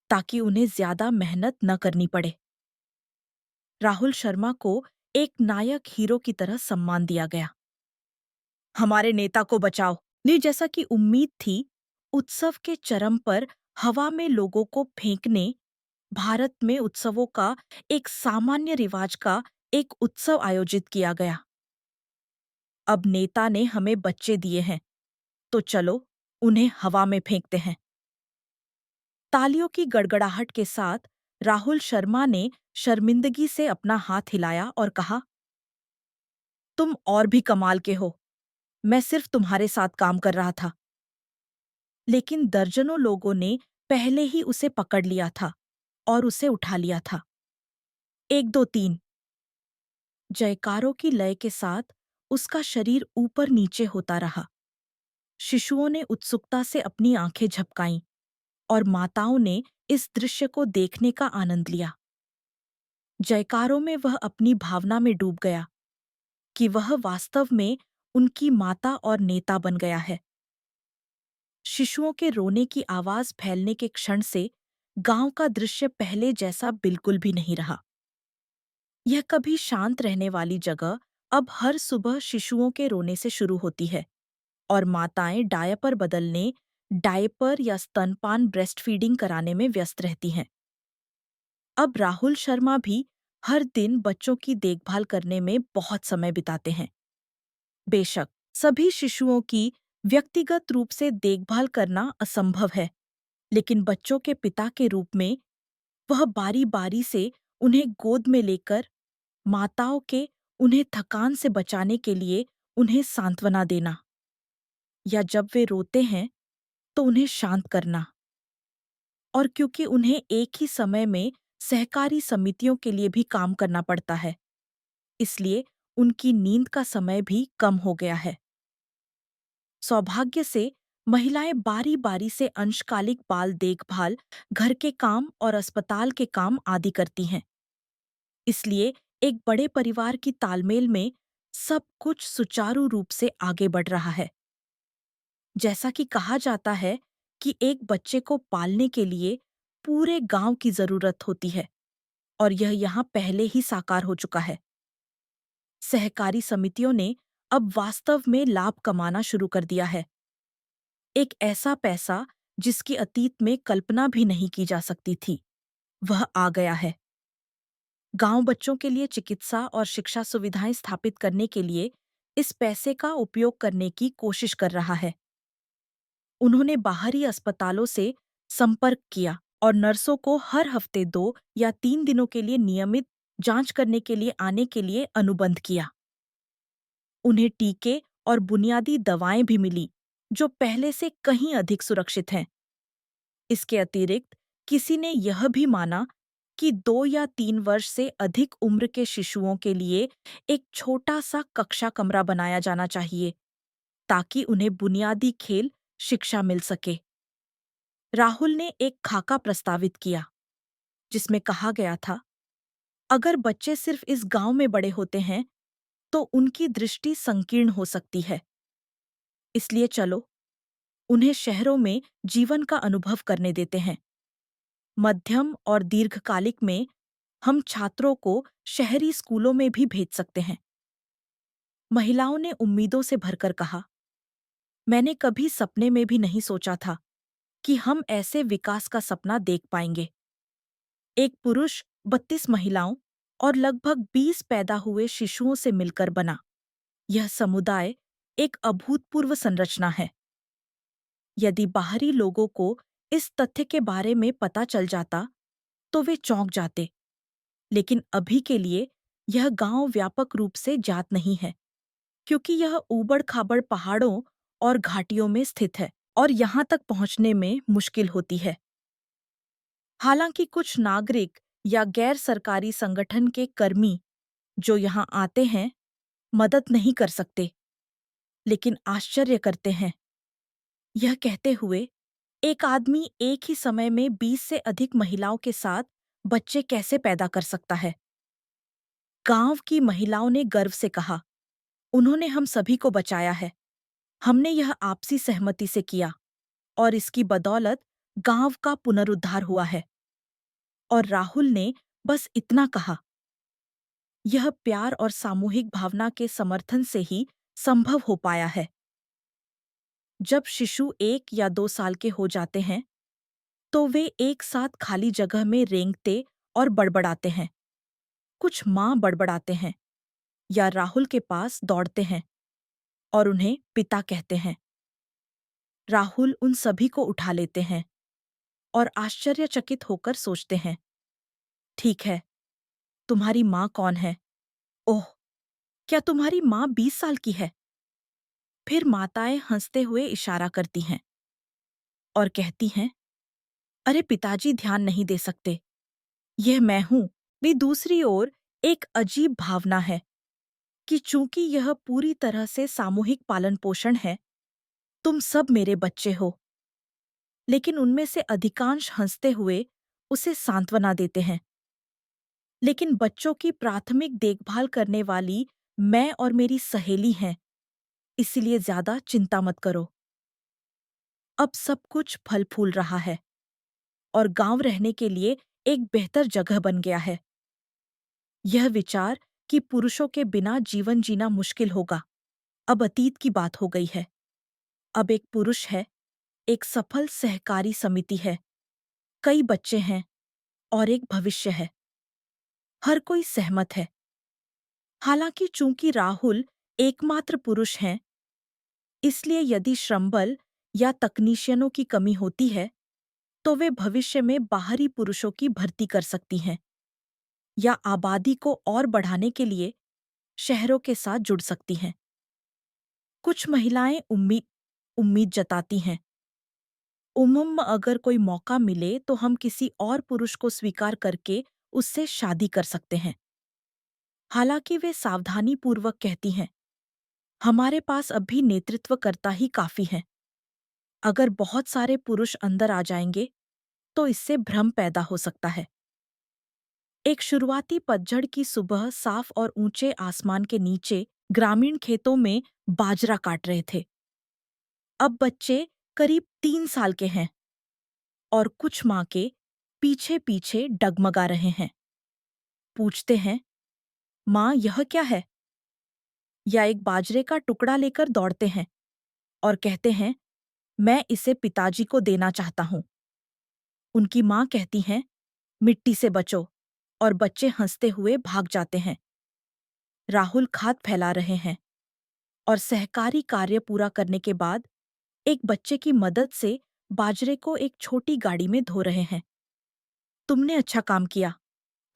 ताकि उन्हें ज्यादा मेहनत न करनी पड़े। राहुल शर्मा को एक नायक हीरो की तरह सम्मान दिया गया। हमारे नेता को बचाओ। ने जैसा कि उम्मीद थी, उत्सव के चरम पर हवा में लोगों को फेंकने, भारत में उत्सवों का एक सामान्य रिवाज का एक उत्सव आयोजित किया गया। अब नेता ने हमें बच्चे दिए हैं, तो चलो उन्हें हवा में फेंकते हैं। तालियों की गड़गड़ाहट के साथ राहुल शर्मा ने शर्मिंदगी से अपना हाथ हिलाया और कहा, तुम और भी कमाल के हो। मैं सिर्फ तुम्हारे साथ काम कर रहा था। लेकिन दर्जनों लोगों ने पहले ही उसे पकड़ लिया था और उसे उठा लिया था। 1 2 3 जयकारों की लय के साथ उसका शरीर ऊपर नीचे होता रहा। शिशुओं ने उत्सुकता से अपनी आंखें झपकाईं और माताओं ने इस दृश्य को देखने का आनंद लिया। जयकारों में वह अपनी भावना में डूब गया कि वह वास्तव में उनकी माता और नेता बन गया है। शिशुओं के रोने की आवाज फैलने के क्षण से गांव का दृश्य पहले जैसा बिल्कुल भी नहीं रहा। यह कभी शांत रहने वाली जगह अब हर सुबह शिशुओं के रोने से शुरू होती है और माताएं डायपर बदलने, डायपर या स्तनपान ब्रेस्ट फीडिंग कराने में व्यस्त रहती हैं। अब राहुल शर्मा भी हर दिन बच्चों की देखभाल करने में बहुत समय बिताते हैं। बेशक सभी शिशुओं की व्यक्तिगत रूप से देखभाल करना असंभव है, लेकिन बच्चों के पिता के रूप में वह बारी-बारी से उन्हें गोद में लेकर माताओं के उन्हें थकान से बचाने के लिए उन्हें सांत्वना देना, या जब वे रोते हैं तो उन्हें शांत करना। और क्योंकि उन्हें एक ही समय में सहकारी समितियों के लिए भी काम करना पड़ता है, इसलिए उनकी नींद का समय भी कम हो गया है। सौभाग्य से महिलाएं बारी-बारी से अंशकालिक बाल देखभाल, घर के काम और अस्पताल के काम आदि करती हैं। इसलिए एक बड़े परिवार की तालमेल में सब कुछ सुचारू रूप से आगे बढ़ रहा है। जैसा कि कहा जाता है कि एक बच्चे को पालने के लिए पूरे गांव की जरूरत होती है, और यह यहाँ पहले ही साकार हो चुका है। सहकारी समितियों ने अब वास्तव में लाभ कमाना शुरू कर दिया है। एक ऐसा पैसा जिसकी अतीत में कल्पना भी नहीं की जा सकती थी, वह आ गया है। गांव बच्चों के लिए चिकित्सा और शिक्षा सुविधाएं स्थापित करने के लिए इस पैसे का उपयोग करने की कोशिश कर रहा है। उन्होंने बाहरी अस्पतालों से संपर्क किया और नर्सों को हर हफ्ते 2 या 3 दिनों के लिए नियमित जांच करने के लिए आने के लिए अनुबंध किया। उन्हें टीके और बुनियादी दवाएं भी मिली, जो पहले से कहीं अधिक सुरक्षित हैं। इसके अतिरिक्त किसी ने यह भी माना कि 2 या 3 वर्ष से अधिक उम्र के शिशुओं के लिए एक छोटा सा कक्षा कमरा बनाया जाना चाहिए, ताकि उन्हें बुनियादी खेल शिक्षा मिल सके। राहुल ने एक खाका प्रस्तावित किया जिसमें कहा गया था, अगर बच्चे सिर्फ इस गांव में बड़े होते हैं तो उनकी दृष्टि संकीर्ण हो सकती है। इसलिए चलो उन्हें शहरों में जीवन का अनुभव करने देते हैं। मध्यम और दीर्घकालिक में हम छात्रों को शहरी स्कूलों में भी भेज सकते हैं। महिलाओं ने उम्मीदों से भरकर कहा, मैंने कभी सपने में भी नहीं सोचा था कि हम ऐसे विकास का सपना देख पाएंगे। एक पुरुष 32 महिलाओं और लगभग 20 पैदा हुए शिशुओं से मिलकर बना यह समुदाय एक अभूतपूर्व संरचना है। यदि बाहरी लोगों को इस तथ्य के बारे में पता चल जाता तो वे चौंक जाते, लेकिन अभी के लिए यह गांव व्यापक रूप से ज्ञात नहीं है, क्योंकि यह ऊबड़-खाबड़ पहाड़ों और घाटियों में स्थित है और यहां तक पहुंचने में मुश्किल होती है। हालांकि कुछ नागरिक या गैर सरकारी संगठन के कर्मी जो यहां आते हैं, मदद नहीं कर सकते, लेकिन आश्चर्य करते हैं। यह कहते हुए, एक आदमी एक ही समय में 20 से अधिक महिलाओं के साथ बच्चे कैसे पैदा कर सकता है? गांव की महिलाओं ने गर्व से कहा, उन्होंने हम सभी को बचाया है। हमने यह आपसी सहमति से किया और इसकी बदौलत गांव का पुनरुद्धार हुआ है। और राहुल ने बस इतना कहा, यह प्यार और सामूहिक भावना के समर्थन से ही संभव हो पाया है। जब शिशु 1 या 2 साल के हो जाते हैं, तो वे एक साथ खाली जगह में रेंगते और बड़बड़ाते हैं। कुछ माँ बड़बड़ाते हैं या राहुल के पास दौड़ते हैं और उन्हें पिता कहते हैं। राहुल उन सभी को उठा लेते हैं और आश्चर्यचकित होकर सोचते हैं, ठीक है, तुम्हारी माँ कौन है? ओह, क्या तुम्हारी माँ 20 साल की है? फिर माताएं हंसते हुए इशारा करती हैं और कहती हैं, अरे पिताजी ध्यान नहीं दे सकते, यह मैं हूं। भी दूसरी ओर एक अजीब भावना है कि चूंकि यह पूरी तरह से सामूहिक पालन पोषण है, तुम सब मेरे बच्चे हो। लेकिन उनमें से अधिकांश हंसते हुए उसे सांत्वना देते हैं। लेकिन बच्चों की प्राथमिक देखभाल करने वाली मैं और मेरी सहेली हैं, इसलिए ज्यादा चिंता मत करो। अब सब कुछ फल फूल रहा है और गांव रहने के लिए एक बेहतर जगह बन गया है। यह विचार कि पुरुषों के बिना जीवन जीना मुश्किल होगा, अब अतीत की बात हो गई है। अब एक पुरुष है, एक सफल सहकारी समिति है, कई बच्चे हैं और एक भविष्य है। हर कोई सहमत है। हालांकि चूंकि राहुल एकमात्र पुरुष हैं, इसलिए यदि श्रमबल या तकनीशियनों की कमी होती है, तो वे भविष्य में बाहरी पुरुषों की भर्ती कर सकती हैं या आबादी को और बढ़ाने के लिए शहरों के साथ जुड़ सकती हैं। कुछ महिलाएं उम्मीद उम्मीद जताती हैं, अगर कोई मौका मिले तो हम किसी और पुरुष को स्वीकार करके उससे शादी कर सकते हैं। हालांकि वे सावधानीपूर्वक कहती हैं, हमारे पास अब भी नेतृत्वकर्ता ही काफी हैं। अगर बहुत सारे पुरुष अंदर आ जाएंगे तो इससे भ्रम पैदा हो सकता है। एक शुरुआती पतझड़ की सुबह साफ और ऊंचे आसमान के नीचे ग्रामीण खेतों में बाजरा काट रहे थे। अब बच्चे करीब 3 साल के हैं और कुछ माँ के पीछे पीछे डगमगा रहे हैं। पूछते हैं, माँ यह क्या है? या एक बाजरे का टुकड़ा लेकर दौड़ते हैं और कहते हैं, मैं इसे पिताजी को देना चाहता हूँ। उनकी माँ कहती हैं, मिट्टी से बचो, और बच्चे हंसते हुए भाग जाते हैं। राहुल खाद फैला रहे हैं और सहकारी कार्य पूरा करने के बाद एक बच्चे की मदद से बाजरे को एक छोटी गाड़ी में धो रहे हैं। तुमने अच्छा काम किया,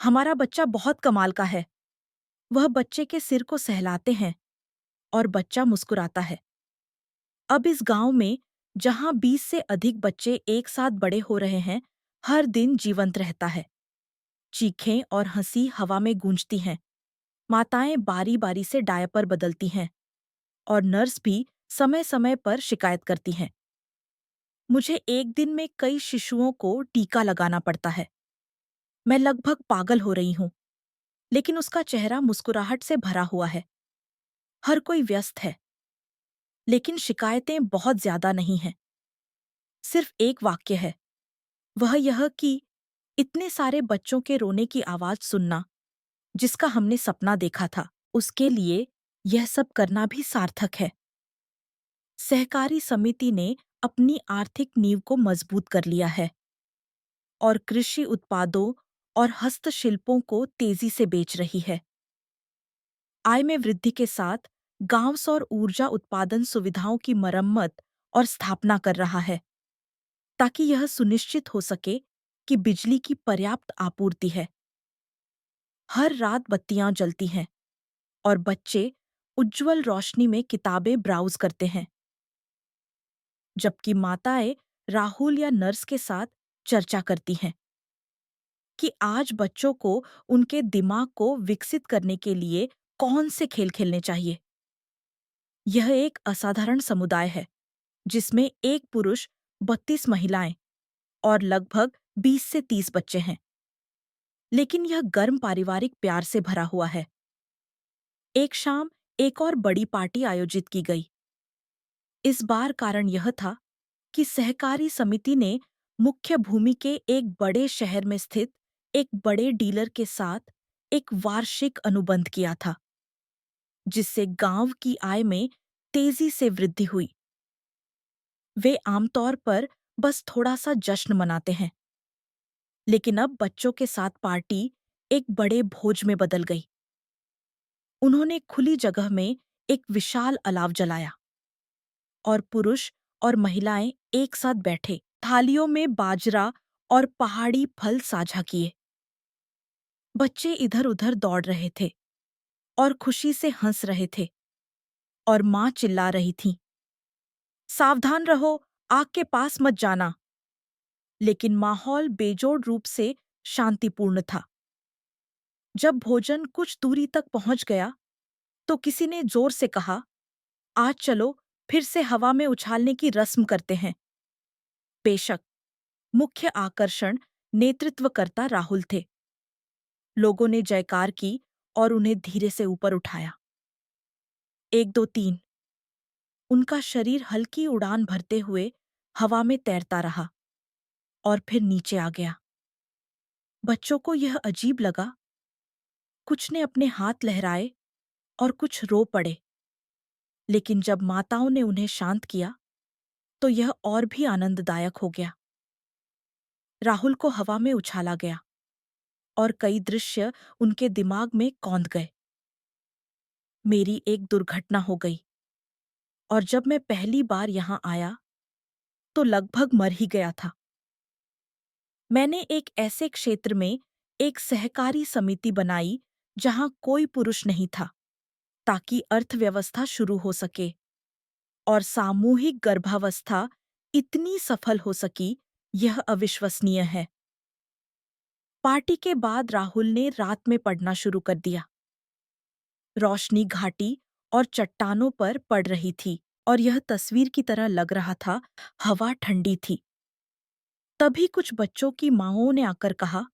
हमारा बच्चा बहुत कमाल का है। वह बच्चे के सिर को सहलाते हैं और बच्चा मुस्कुराता है। अब इस गांव में जहां 20 से अधिक बच्चे एक साथ बड़े हो रहे हैं, हर दिन जीवंत रहता है। चीखें और हंसी हवा में गूंजती हैं। माताएं बारी-बारी से डायपर बदलती हैं और नर्स भी समय-समय पर शिकायत करती हैं। मुझे एक दिन में कई शिशुओं को टीका लगाना पड़ता है। मैं लगभग पागल हो रही हूँ, लेकिन उसका चेहरा मुस्कुराहट से भरा हुआ है। हर कोई व्यस्त है, लेकिन शिकायतें बहुत ज्यादा नहीं हैं। सिर्फ एक वाक्य है, वह यह कि इतने सारे बच्चों के रोने की आवाज सुनना, जिसका हमने सपना देखा था, उसके लिए यह सब करना भी सार्थक है। सहकारी समिति ने अपनी आर्थिक नींव को मजबूत कर लिया है और कृषि उत्पादों और हस्तशिल्पों को तेजी से बेच रही है। आय में वृद्धि के साथ गांव सौर ऊर्जा उत्पादन सुविधाओं की मरम्मत और स्थापना कर रहा है, ताकि यह सुनिश्चित हो सके कि बिजली की पर्याप्त आपूर्ति है। हर रात बत्तियां जलती हैं और बच्चे उज्जवल रोशनी में किताबें ब्राउज करते हैं, जबकि माताएं राहुल या नर्स के साथ चर्चा करती हैं कि आज बच्चों को उनके दिमाग को विकसित करने के लिए कौन से खेल खेलने चाहिए। यह एक असाधारण समुदाय है, जिसमें एक पुरुष, 32 महिलाएं और लगभग 20 से 30 बच्चे हैं। लेकिन यह गर्म पारिवारिक प्यार से भरा हुआ है। एक शाम एक और बड़ी पार्टी आयोजित की गई। इस बार कारण यह था कि सहकारी समिति ने मुख्य भूमि के एक बड़े शहर में स्थित एक बड़े डीलर के साथ एक वार्षिक अनुबंध किया था, जिससे गांव की आय में तेजी से वृद्धि हुई। वे आमतौर पर बस थोड़ा सा जश्न मनाते हैं, लेकिन अब बच्चों के साथ पार्टी एक बड़े भोज में बदल गई। उन्होंने खुली जगह में एक विशाल अलाव जलाया और पुरुष और महिलाएं एक साथ बैठे, थालियों में बाजरा और पहाड़ी फल साझा किए। बच्चे इधर-उधर दौड़ रहे थे और खुशी से हंस रहे थे, और माँ चिल्ला रही थी, सावधान रहो, आग के पास मत जाना। लेकिन माहौल बेजोड़ रूप से शांतिपूर्ण था। जब भोजन कुछ दूरी तक पहुंच गया, तो किसी ने जोर से कहा, आज चलो फिर से हवा में उछालने की रस्म करते हैं। बेशक, मुख्य आकर्षण नेतृत्वकर्ता राहुल थे। लोगों ने जयकार की और उन्हें धीरे से ऊपर उठाया। 1 2 3। उनका शरीर हल्की उड़ान भरते हुए हवा में तैरता रहा और फिर नीचे आ गया। बच्चों को यह अजीब लगा। कुछ ने अपने हाथ लहराए और कुछ रो पड़े। लेकिन जब माताओं ने उन्हें शांत किया, तो यह और भी आनंददायक हो गया। राहुल को हवा में उछाला गया और कई दृश्य उनके दिमाग में कौंध गए। मेरी एक दुर्घटना हो गई, और जब मैं पहली बार यहाँ आया, तो लगभग मर ही गया था। मैंने एक ऐसे क्षेत्र में एक सहकारी समिति बनाई जहाँ कोई पुरुष नहीं था, ताकि अर्थव्यवस्था शुरू हो सके, और सामूहिक गर्भावस्था इतनी सफल हो सकी, यह अविश्वसनीय है। पार्टी के बाद राहुल ने रात में पढ़ना शुरू कर दिया। रोशनी घाटी और चट्टानों पर पड़ रही थी और यह तस्वीर की तरह लग रहा था। हवा ठंडी थी। तभी कुछ बच्चों की माँओं ने आकर कहा,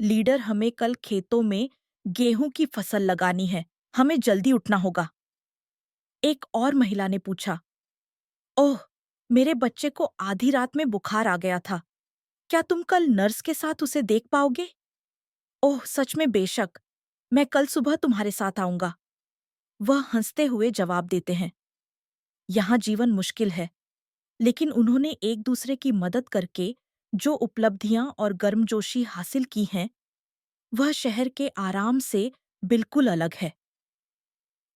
लीडर, हमें कल खेतों में गेहूं की फसल लगानी है, हमें जल्दी उठना होगा। एक और महिला ने पूछा, ओह, मेरे बच्चे को आधी रात में बुखार आ गया था, क्या तुम कल नर्स के साथ उसे देख पाओगे? ओह, सच में बेशक, मैं कल सुबह तुम्हारे साथ आऊंगा। वह हंसते हुए जवाब देते हैं। यहाँ जीवन मुश्किल है, लेकिन उन्होंने एक दूसरे की मदद करके जो उपलब्धियां और गर्मजोशी हासिल की हैं, वह शहर के आराम से बिल्कुल अलग है।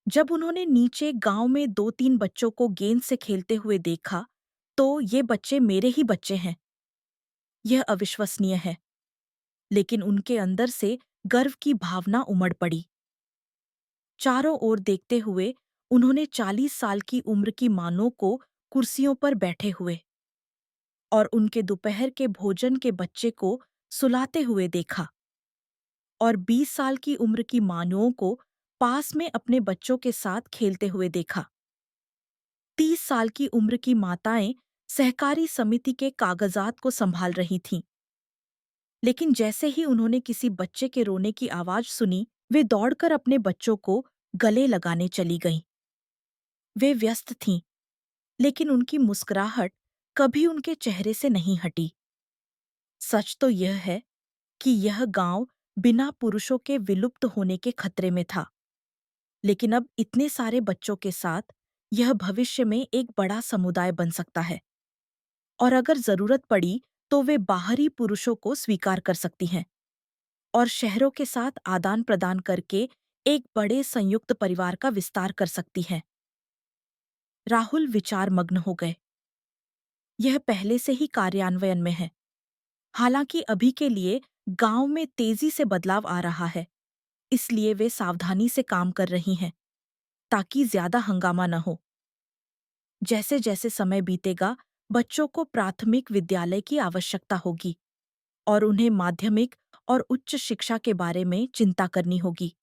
जब उन्होंने नीचे गांव में 2 3 बच्चों को गेंद से खेलते हुए देखा, तो ये बच्चे मेरे ही बच्चे हैं। यह अविश्वसनीय है, लेकिन उनके अंदर से गर्व की भावना उमड़ पड़ी। चारों ओर देखते हुए उन्होंने 40 साल की उम्र की मानों को कुर्सियों पर बैठे हुए और उनके दोपहर के भोजन के बच्चे को सुलाते हुए देखा, और 20 साल की उम्र की मानुओं को पास में अपने बच्चों के साथ खेलते हुए देखा। 30 साल की उम्र की माताएं सहकारी समिति के कागजात को संभाल रही थीं। लेकिन जैसे ही उन्होंने किसी बच्चे के रोने की आवाज सुनी, वे दौड़कर अपने बच्चों को गले लगाने चली गईं। वे व्यस्त थीं, लेकिन उनकी मुस्कुराहट कभी उनके चेहरे से नहीं हटी। सच तो यह है कि यह गांव बिना पुरुषों के विलुप्त होने के खतरे में था, लेकिन अब इतने सारे बच्चों के साथ यह भविष्य में एक बड़ा समुदाय बन सकता है। और अगर जरूरत पड़ी तो वे बाहरी पुरुषों को स्वीकार कर सकती हैं और शहरों के साथ आदान प्रदान करके एक बड़े संयुक्त परिवार का विस्तार कर सकती हैं। राहुल विचार मग्न हो गए। यह पहले से ही कार्यान्वयन में है। हालांकि अभी के लिए गांव में तेजी से बदलाव आ रहा है, इसलिए वे सावधानी से काम कर रही हैं ताकि ज्यादा हंगामा न हो। जैसे जैसे समय बीतेगा, बच्चों को प्राथमिक विद्यालय की आवश्यकता होगी और उन्हें माध्यमिक और उच्च शिक्षा के बारे में चिंता करनी होगी।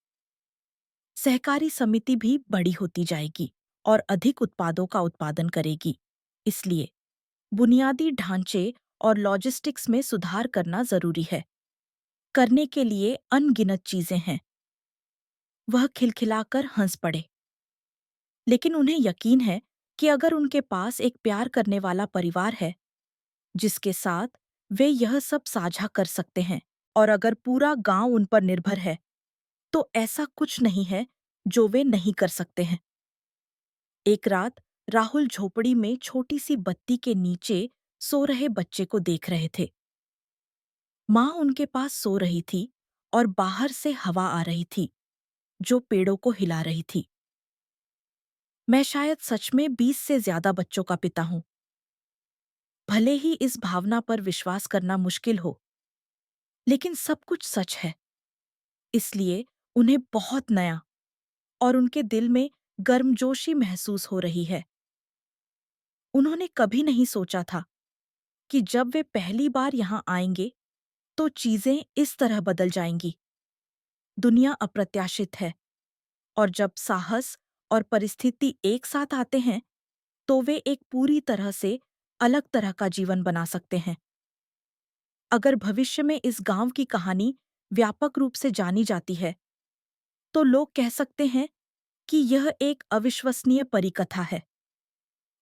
सहकारी समिति भी बड़ी होती जाएगी और अधिक उत्पादों का उत्पादन करेगी। इसलिए बुनियादी ढांचे और लॉजिस्टिक्स में सुधार करना जरूरी है। करने के लिए अनगिनत चीजें हैं। वह खिलखिलाकर हंस पड़े। लेकिन उन्हें यकीन है कि अगर उनके पास एक प्यार करने वाला परिवार है जिसके साथ वे यह सब साझा कर सकते हैं, और अगर पूरा गांव उन पर निर्भर है, तो ऐसा कुछ नहीं है जो वे नहीं कर सकते हैं। एक रात राहुल झोपड़ी में छोटी सी बत्ती के नीचे सो रहे बच्चे को देख रहे थे। माँ उनके पास सो रही थी और बाहर से हवा आ रही थी जो पेड़ों को हिला रही थी। मैं शायद सच में 20 से ज्यादा बच्चों का पिता हूं। भले ही इस भावना पर विश्वास करना मुश्किल हो, लेकिन सब कुछ सच है। इसलिए उन्हें बहुत नया और उनके दिल में गर्मजोशी महसूस हो रही है। उन्होंने कभी नहीं सोचा था कि जब वे पहली बार यहाँ आएंगे तो चीजें इस तरह बदल जाएंगी। दुनिया अप्रत्याशित है, और जब साहस और परिस्थिति एक साथ आते हैं तो वे एक पूरी तरह से अलग तरह का जीवन बना सकते हैं। अगर भविष्य में इस गांव की कहानी व्यापक रूप से जानी जाती है, तो लोग कह सकते हैं कि यह एक अविश्वसनीय परिकथा है।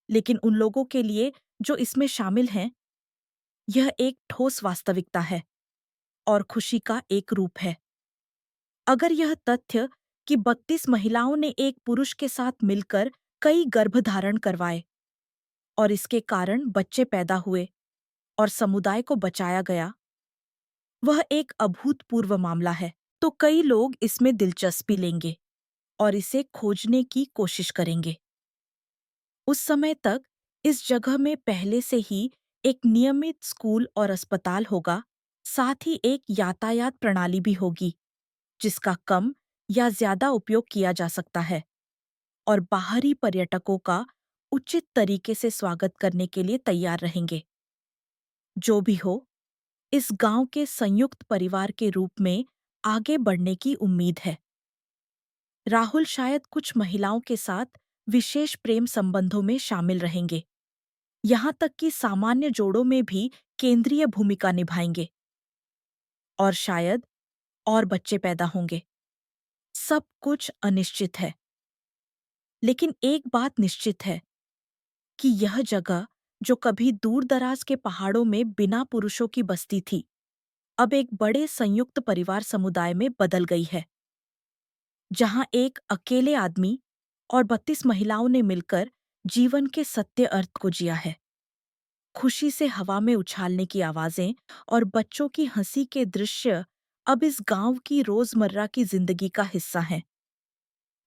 लेकिन उन लोगों के लिए जो इसमें शामिल हैं, यह एक ठोस वास्तविकता है और खुशी का एक रूप है। अगर यह तथ्य कि 32 महिलाओं ने एक पुरुष के साथ मिलकर कई गर्भधारण करवाए और इसके कारण बच्चे पैदा हुए और समुदाय को बचाया गया, वह एक अभूतपूर्व मामला है, तो कई लोग इसमें दिलचस्पी लेंगे और इसे खोजने की कोशिश करेंगे। उस समय तक इस जगह में पहले से ही एक नियमित स्कूल और अस्पताल होगा, साथ ही एक यातायात प्रणाली भी होगी जिसका कम या ज्यादा उपयोग किया जा सकता है, और बाहरी पर्यटकों का उचित तरीके से स्वागत करने के लिए तैयार रहेंगे। जो भी हो, इस गांव के संयुक्त परिवार के रूप में आगे बढ़ने की उम्मीद है। राहुल शायद कुछ महिलाओं के साथ विशेष प्रेम संबंधों में शामिल रहेंगे, यहाँ तक कि सामान्य जोड़ों में भी केंद्रीय भूमिका निभाएंगे, और शायद और बच्चे पैदा होंगे। सब कुछ अनिश्चित है, लेकिन एक बात निश्चित है कि यह जगह, जो कभी दूर-दराज के पहाड़ों में बिना पुरुषों की बस्ती थी, अब एक बड़े संयुक्त परिवार समुदाय में बदल गई है, जहां एक अकेले आदमी और 32 महिलाओं ने मिलकर जीवन के सत्य अर्थ को जिया है। खुशी से हवा में उछालने की आवाजें और बच्चों की हंसी के दृश्य अब इस गांव की रोजमर्रा की जिंदगी का हिस्सा हैं।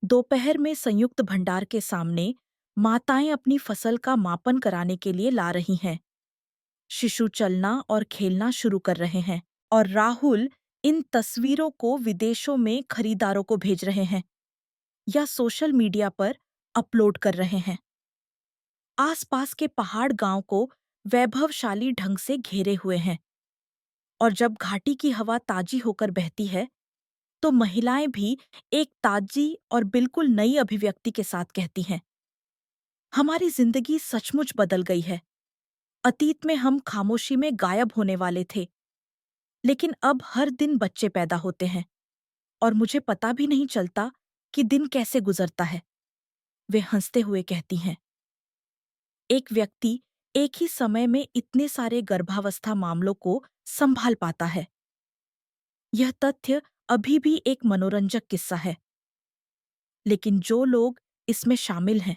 दोपहर में संयुक्त भंडार के सामने माताएं अपनी फसल का मापन कराने के लिए ला रही हैं। शिशु चलना और खेलना शुरू कर रहे हैं, और राहुल इन तस्वीरों को विदेशों में खरीदारों को भेज रहे हैं या सोशल मीडिया पर अपलोड कर रहे हैं। आसपास के पहाड़ गांव को वैभवशाली ढंग से घेरे हुए हैं, और जब घाटी की हवा ताजी होकर बहती है, तो महिलाएं भी एक ताजी और बिल्कुल नई अभिव्यक्ति के साथ कहती हैं, हमारी जिंदगी सचमुच बदल गई है। अतीत में हम खामोशी में गायब होने वाले थे, लेकिन अब हर दिन बच्चे पैदा होते हैं और मुझे पता भी नहीं चलता कि दिन कैसे गुजरता है। वे हंसते हुए कहती हैं, एक व्यक्ति एक ही समय में इतने सारे गर्भावस्था मामलों को संभाल पाता है। यह तथ्य अभी भी एक मनोरंजक किस्सा है, लेकिन जो लोग इसमें शामिल हैं,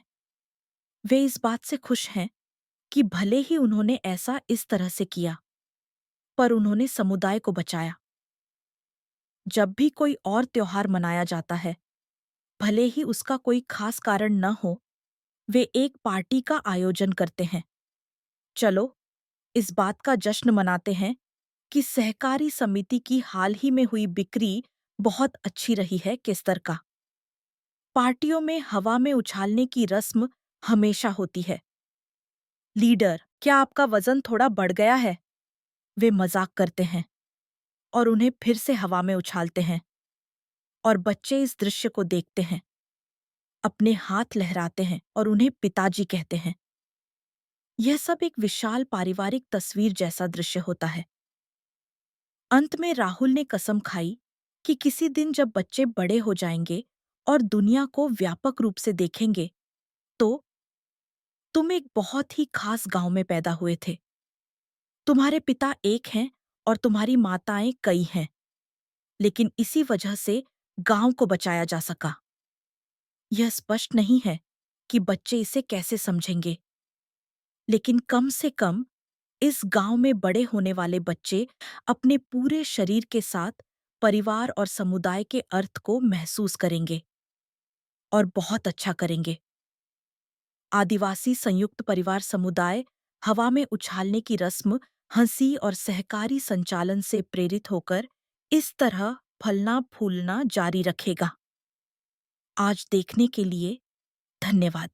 वे इस बात से खुश हैं कि भले ही उन्होंने ऐसा इस तरह से किया, पर उन्होंने समुदाय को बचाया। जब भी कोई और त्योहार मनाया जाता है, भले ही उसका कोई खास कारण न हो, वे एक पार्टी का आयोजन करते हैं। चलो, इस बात का जश्न मनाते हैं कि सहकारी समिति की हाल ही में हुई बिक्री बहुत अच्छी रही है के स्तर का। पार्टियों में हवा में उछालने की रस्म हमेशा होती है। लीडर, क्या आपका वजन थोड़ा बढ़ गया है? वे मजाक करते हैं और उन्हें फिर से हवा में उछालते हैं और बच्चे इस दृश्य को देखते हैं, अपने हाथ लहराते हैं और उन्हें पिताजी कहते हैं। यह सब एक विशाल पारिवारिक तस्वीर जैसा दृश्य होता है। अंत में राहुल ने कसम खाई कि किसी दिन जब बच्चे बड़े हो जाएंगे और दुनिया को व्यापक रूप से देखेंगे, तो तुम एक बहुत ही खास गांव में पैदा हुए थे। तुम्हारे पिता एक हैं और तुम्हारी माताएं कई हैं, लेकिन इसी वजह से गांव को बचाया जा सका। यह स्पष्ट नहीं है कि बच्चे इसे कैसे समझेंगे, लेकिन कम से कम इस गांव में बड़े होने वाले बच्चे अपने पूरे शरीर के साथ परिवार और समुदाय के अर्थ को महसूस करेंगे और बहुत अच्छा करेंगे। आदिवासी संयुक्त परिवार समुदाय हवा में उछालने की रस्म हंसी और सहकारी संचालन से प्रेरित होकर इस तरह फलना फूलना जारी रखेगा। आज देखने के लिए धन्यवाद।